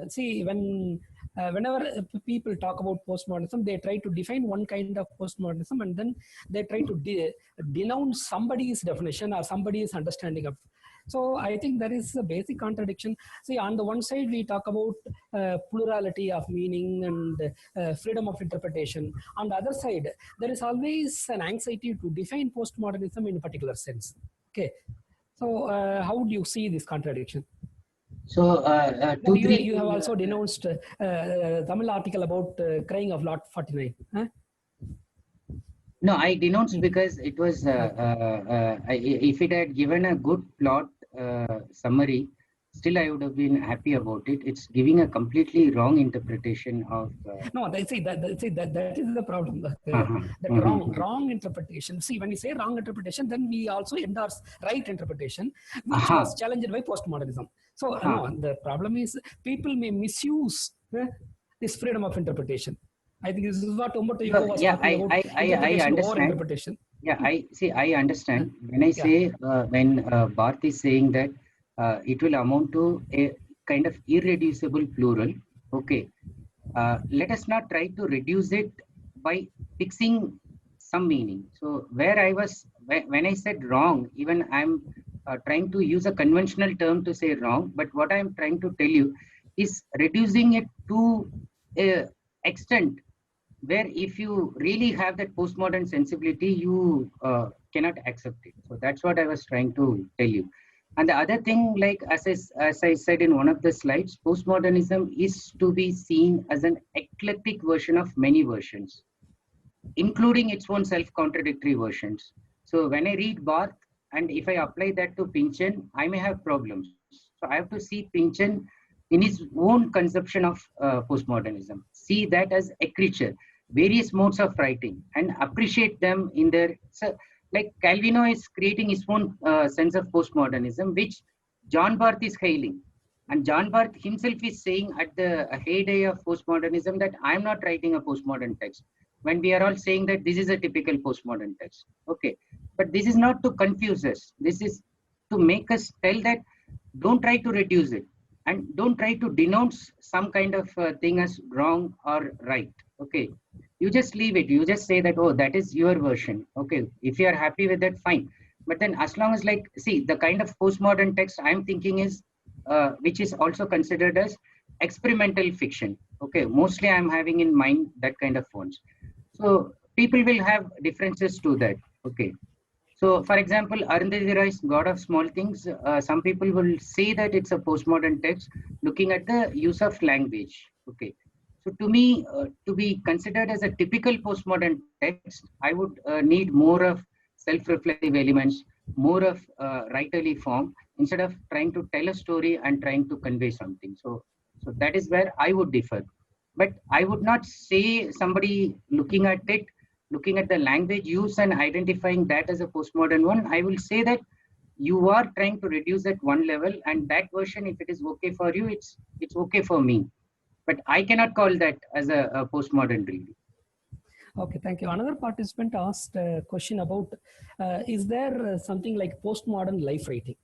See, whenever people talk about postmodernism, they try to define one kind of postmodernism, and then they try to denounce somebody's definition or somebody's understanding of. So I think there is a basic contradiction. See, on the one side, we talk about plurality of meaning and freedom of interpretation. On the other side, there is always an anxiety to define postmodernism in a particular sense. Okay. So how would you see this contradiction? So you have also denounced Tamil article about crying of Lot 49. Huh? No, I denounced because it was, if it had given a good plot summary, still I would have been happy about it. It's giving a completely wrong interpretation of. No, that is the problem. Wrong interpretation. See, when we say wrong interpretation, then we also endorse right interpretation, which was challenged by postmodernism. So no, the problem is people may misuse this freedom of interpretation. I think this is what Umberto Eco was talking about. I understand. Yeah, I understand. When I say, when Barth is saying that it will amount to a kind of irreducible plural, okay, let us not try to reduce it by fixing some meaning. So where I was, when I said wrong, even I'm trying to use a conventional term to say wrong, but what I'm trying to tell you is reducing it to an extent where if you really have that postmodern sensibility, you cannot accept it. So that's what I was trying to tell you. And the other thing, like as I said in one of the slides, postmodernism is to be seen as an eclectic version of many versions, including its own self-contradictory versions. So when I read Barth, and if I apply that to Pynchon, I may have problems. So I have to see Pynchon in his own conception of postmodernism, see that as a creature, various modes of writing, and appreciate them in their. So like Calvino is creating his own sense of postmodernism, which John Barth is hailing. And John Barth himself is saying at the heyday of postmodernism that I am not writing a postmodern text. When we are all saying that this is a typical postmodern text. Okay. But this is not to confuse us. This is to make us tell that don't try to reduce it. And don't try to denounce some kind of thing as wrong or right. Okay. You just leave it. You just say that, oh, that is your version. Okay. If you are happy with that, fine. But then as long as like, see, the kind of postmodern text I'm thinking is, which is also considered as experimental fiction. Okay. Mostly I'm having in mind that kind of fonts. So people will have differences to that. Okay. So, for example, Arundhati Roy's God of Small Things, some people will say that it's a postmodern text looking at the use of language. Okay. So, to me, to be considered as a typical postmodern text, I would need more of self-reflective elements, more of writerly form, instead of trying to tell a story and trying to convey something. So that is where I would differ. But I would not say somebody looking at it, looking at the language use and identifying that as a postmodern one. I will say that you are trying to reduce at one level, and that version, if it is okay for you, it's okay for me. But I cannot call that as a postmodern reading. Okay, thank you. Another participant asked a question about, is there something like postmodern life writing?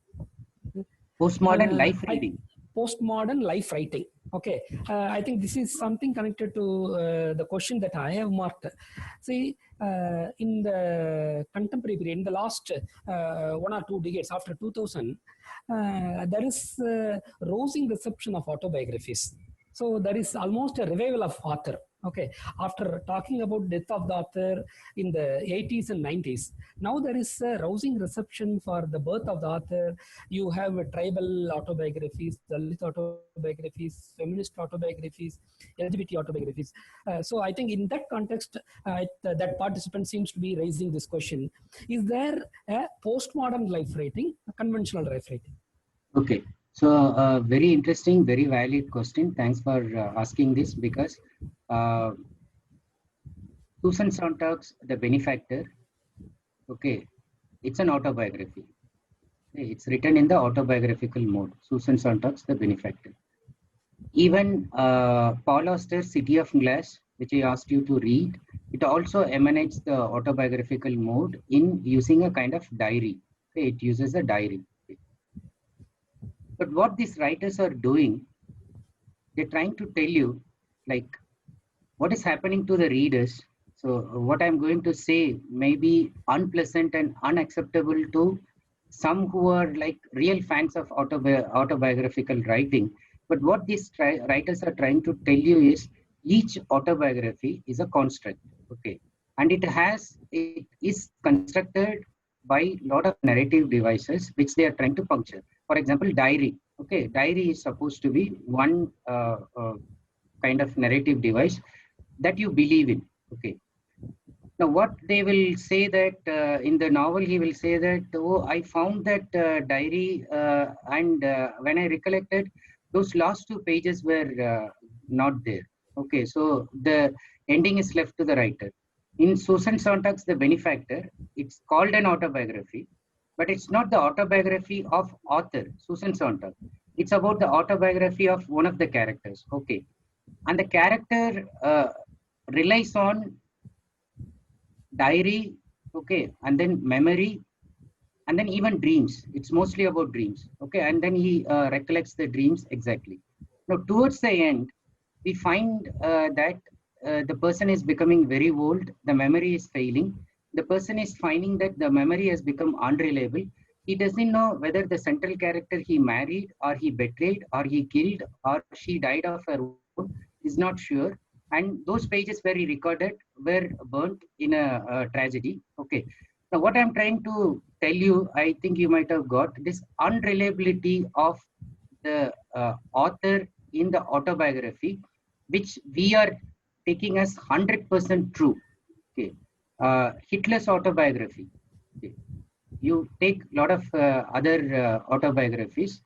Postmodern life reading. Postmodern life writing. Okay, I think this is something connected to the question that I have marked. See, in the contemporary period, in the last 1 or 2 decades after 2000, there is rising reception of autobiographies. So there is almost a revival of author. Okay, after talking about death of the author in the 80s and 90s, now there is a rousing reception for the birth of the author. You have tribal autobiographies, Dalit autobiographies, feminist autobiographies, LGBT autobiographies. So I think in that context, that participant seems to be raising this question. Is there a postmodern life writing, a conventional life writing? Okay. So very interesting, very valid question. Thanks for asking this, because Susan Sontag's The Benefactor, okay, it's an autobiography. It's written in the autobiographical mode. Susan Sontag's The Benefactor. Even Paul Auster's City of Glass, which I asked you to read, it also emanates the autobiographical mode in using a kind of diary. Okay, it uses a diary. But what these writers are doing, they're trying to tell you, like, what is happening to the readers. So what I'm going to say may be unpleasant and unacceptable to some who are like real fans of autobiographical writing. But what these writers are trying to tell you is each autobiography is a construct, okay? And it is constructed by a lot of narrative devices which they are trying to puncture. For example, diary. Okay, diary is supposed to be one kind of narrative device that you believe in. Okay. Now, what they will say that in the novel, he will say that, oh, I found that diary, and when I recollected, those last 2 pages were not there. Okay, so the ending is left to the writer. In Susan Sontag's The Benefactor, it's called an autobiography, but it's not the autobiography of author Susan Sontag. It's about the autobiography of one of the characters. Okay, and the character relies on diary, okay, and then memory, and then even dreams. It's mostly about dreams. Okay, and then he recollects the dreams exactly. Now, towards the end, we find that the person is becoming very old. The memory is failing. The person is finding that the memory has become unreliable. He doesn't know whether the central character he married or he betrayed or he killed or she died of her own. Is not sure. And those pages where he recorded were burnt in a tragedy. Okay. Now, what I'm trying to tell you, I think you might have got this unreliability of the author in the autobiography, which we are taking as 100% true. Okay. Hitler's autobiography. Okay. You take a lot of other autobiographies.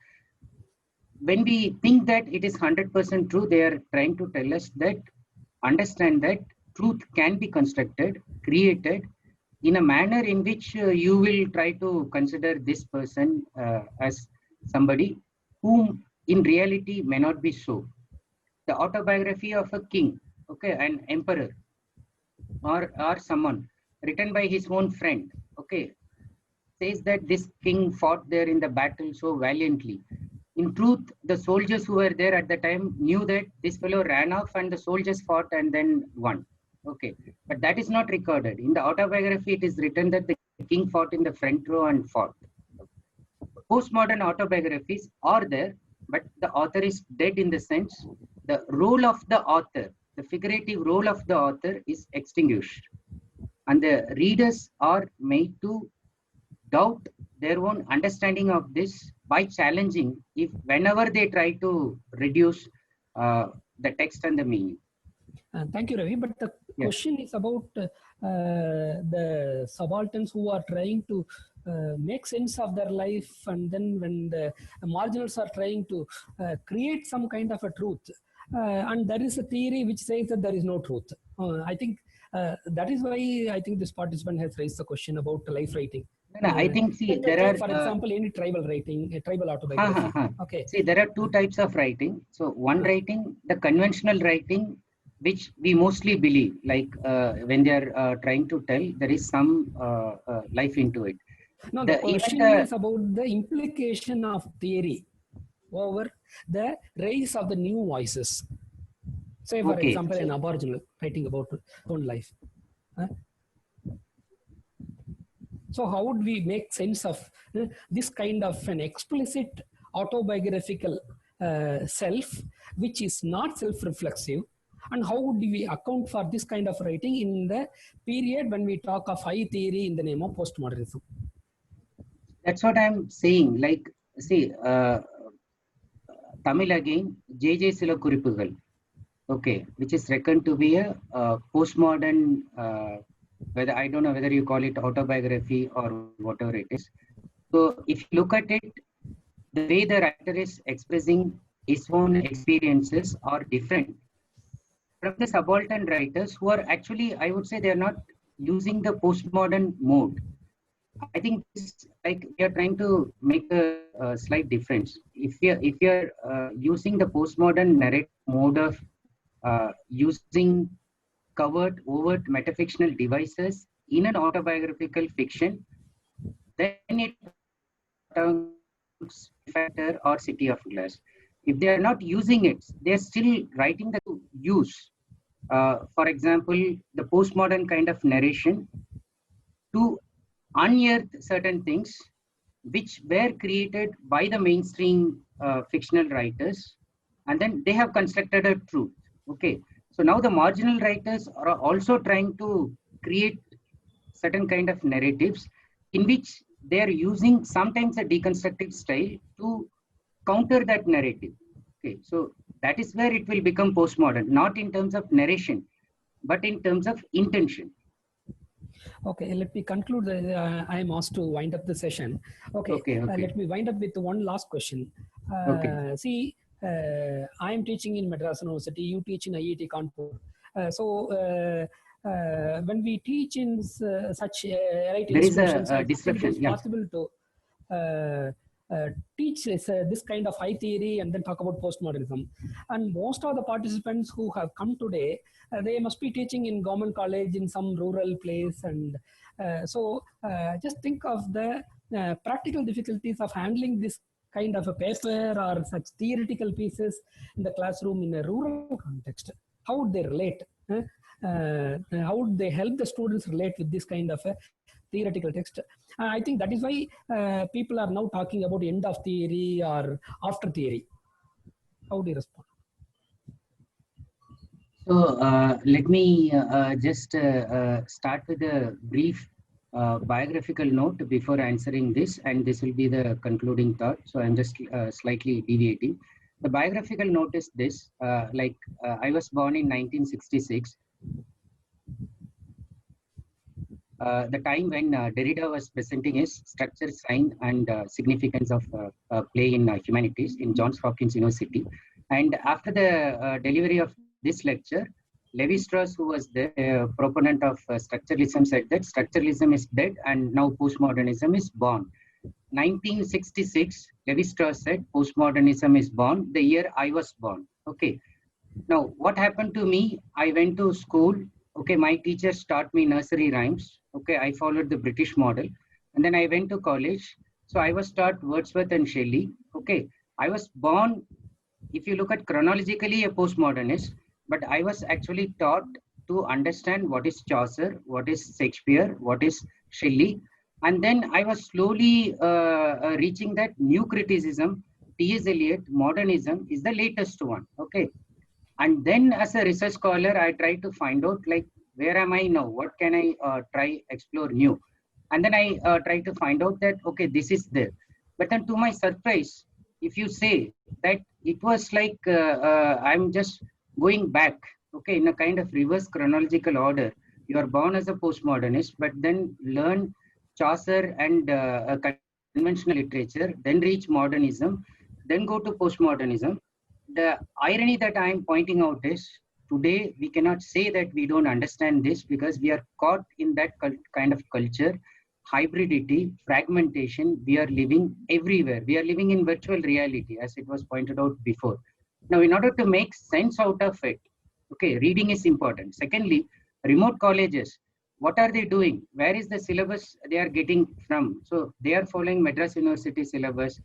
When we think that it is 100% true, they are trying to tell us that understand that truth can be constructed, created, in a manner in which you will try to consider this person as somebody whom in reality may not be so. The autobiography of a king, okay, an emperor, or someone written by his own friend, okay, says that this king fought there in the battle so valiantly. In truth, the soldiers who were there at the time knew that this fellow ran off and the soldiers fought and then won. Okay, but that is not recorded. In the autobiography, it is written that the king fought in the front row and fought. Postmodern autobiographies are there, but the author is dead in the sense the role of the author, the figurative role of the author is extinguished. And the readers are made to doubt their own understanding of this by challenging if whenever they try to reduce the text and the meaning. Thank you, Ravi. But the question is about the subalterns who are trying to make sense of their life, and then when the marginals are trying to create some kind of a truth, and there is a theory which says that there is no truth. I think that is why I think this participant has raised the question about life writing. No, I think, see, there are, for example, any tribal writing, a tribal autobiography. Okay. See, there are two types of writing. So one writing, the conventional writing, which we mostly believe, like when they are trying to tell, there is some life into it. No, the question is about the implication of theory over the rise of the new voices. Say, for example, an Aboriginal writing about his own life. So how would we make sense of this kind of an explicit autobiographical self, which is not self-reflexive? And how would we account for this kind of writing in the period when we talk of high theory in the name of postmodernism? That's what I'm saying. Like, see, Tamil again, J.J. Sila Kuripugal, okay, which is reckoned to be a postmodern, whether I don't know whether you call it autobiography or whatever it is. So if you look at it, the way the writer is expressing his own experiences are different from the subaltern writers who are actually, I would say, they are not using the postmodern mode. I think this, like, we are trying to make a slight difference. If you're using the postmodern narrative mode of using covert, overt metafictional devices in an autobiographical fiction, then it becomes Factor or City of Glass. If they are not using it, they are still writing the use. For example, the postmodern kind of narration to unearth certain things which were created by the mainstream fictional writers, and then they have constructed a truth. Okay, so now the marginal writers are also trying to create certain kind of narratives in which they are using sometimes a deconstructed style to counter that narrative. Okay, so that is where it will become postmodern, not in terms of narration, but in terms of intention. Okay, let me conclude. I am asked to wind up the session. Okay. Let me wind up with one last question. See, I am teaching in Madras University. You teach in IIT Kanpur. When we teach in such institutions, there is a disruption. It's possible to teach this kind of high theory and then talk about postmodernism. And most of the participants who have come today, they must be teaching in government college in some rural place. And just think of the practical difficulties of handling this kind of a paper or such theoretical pieces in the classroom in a rural context. How would they relate? How would they help the students relate with this kind of a theoretical text? I think that is why people are now talking about end of theory or after theory. How do you respond? So let me just start with a brief biographical note before answering this, and this will be the concluding thought. So I'm just slightly deviating. The biographical note is this, I was born in 1966. The time when Derrida was presenting his structure, sign, and significance of play in humanities in Johns Hopkins University. And after the delivery of this lecture, Levi-Strauss, who was the proponent of structuralism, said that structuralism is dead and now postmodernism is born. 1966, Levi-Strauss said postmodernism is born, the year I was born. Okay. Now, what happened to me? I went to school. Okay, my teachers taught me nursery rhymes. Okay, I followed the British model. And then I went to college. So I was taught Wordsworth and Shelley. Okay, I was born, if you look at chronologically, a postmodernist, but I was actually taught to understand what is Chaucer, what is Shakespeare, what is Shelley. And then I was slowly reaching that new criticism, T.S. Eliot, modernism is the latest one. Okay. And then as a research scholar, I try to find out like, where am I now? What can I try explore new? And then I try to find out that, okay, this is there. But then to my surprise, if you say that it was like, I'm just going back, okay, in a kind of reverse chronological order. You are born as a postmodernist, but then learn Chaucer and conventional literature, then reach modernism, then go to postmodernism. The irony that I am pointing out is today we cannot say that we don't understand this because we are caught in that kind of culture, hybridity, fragmentation. We are living everywhere. We are living in virtual reality, as it was pointed out before. Now, in order to make sense out of it, okay, reading is important. Secondly, remote colleges, what are they doing? Where is the syllabus they are getting from? So they are following Madras University syllabus.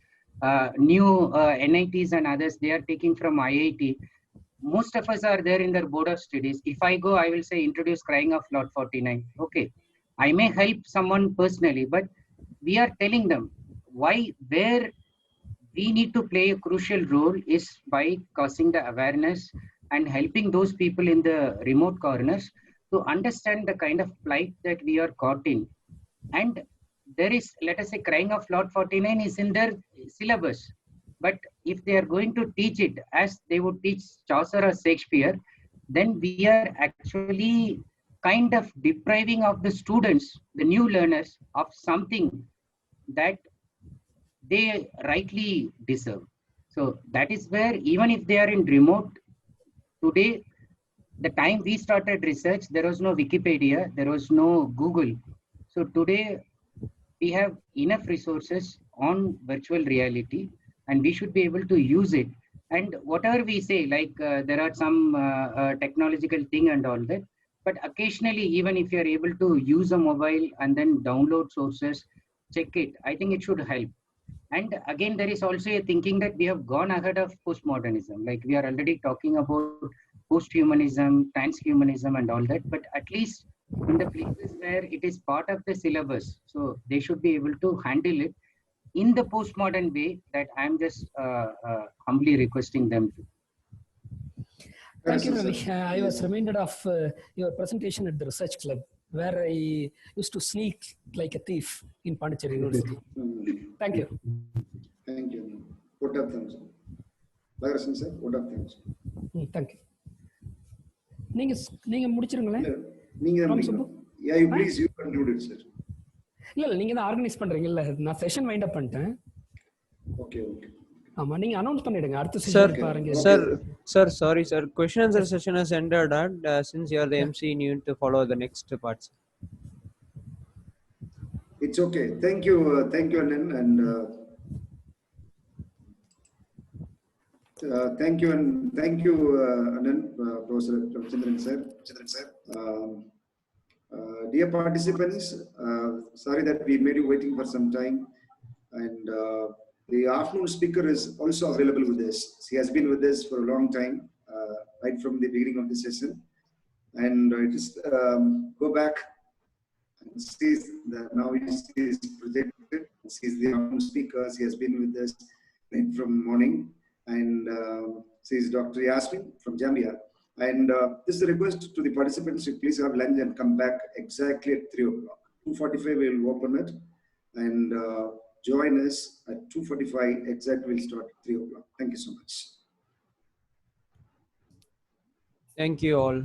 New NITs and others, they are taking from IIT. Most of us are there in their board of studies. If I go, I will say, introduce Crying of Lot 49. Okay, I may help someone personally, but we are telling them where we need to play a crucial role is by causing the awareness and helping those people in the remote corners to understand the kind of plight that we are caught in. And there is, let us say, Crying of Lot 49 is in their syllabus. But if they are going to teach it as they would teach Chaucer or Shakespeare, then we are actually kind of depriving of the students, the new learners, of something that they rightly deserve. So that is where, even if they are in remote, today, the time we started research, there was no Wikipedia, there was no Google. So today, we have enough resources on virtual reality and we should be able to use it. And whatever we say, like there are some technological thing and all that, but occasionally, even if you're able to use a mobile and then download sources, check it, I think it should help. And again, there is also a thinking that we have gone ahead of postmodernism. Like we are already talking about posthumanism, transhumanism and all that, but at least in the places where it is part of the syllabus, so they should be able to handle it in the postmodern way that I'm just humbly requesting them to. Thank you, Ravi. I was reminded of your presentation at the Research Club, where I used to sneak like a thief in Pondicherry University. Thank you. Thank you. Vote of thanks. Lagarshan sir, vote of thanks. Thank you. நீங்க முடிச்சிருங்களேன். Yeah, you please, you conclude it, sir. இல்ல நீங்க தான் organise பண்றீங்கல்ல, நான் session wind up பண்ணிட்டேன். Okay, okay. ஆமா, நீங்க announce பண்ணிடுங்க அடுத்த செஷன் பாருங்க. Sir, sorry sir, question answer session has ended, and since you are the MC, you need to follow the next parts. It's okay. Thank you, Anand, and thank you, Anand, Professor Chandran sir. Dear participants, sorry that we made you waiting for some time, and the afternoon speaker is also available with us. He has been with us for a long time, right from the beginning of the session, and just go back and see that now he is projected. He is the afternoon speaker. He has been with us right from morning, and he is Dr. Yasmin from Zambia. And this is a request to the participants to please have lunch and come back exactly at 3 o'clock. 2:45 we will open it, and join us at 2:45 exactly. We'll start at 3 o'clock. Thank you so much. Thank you all.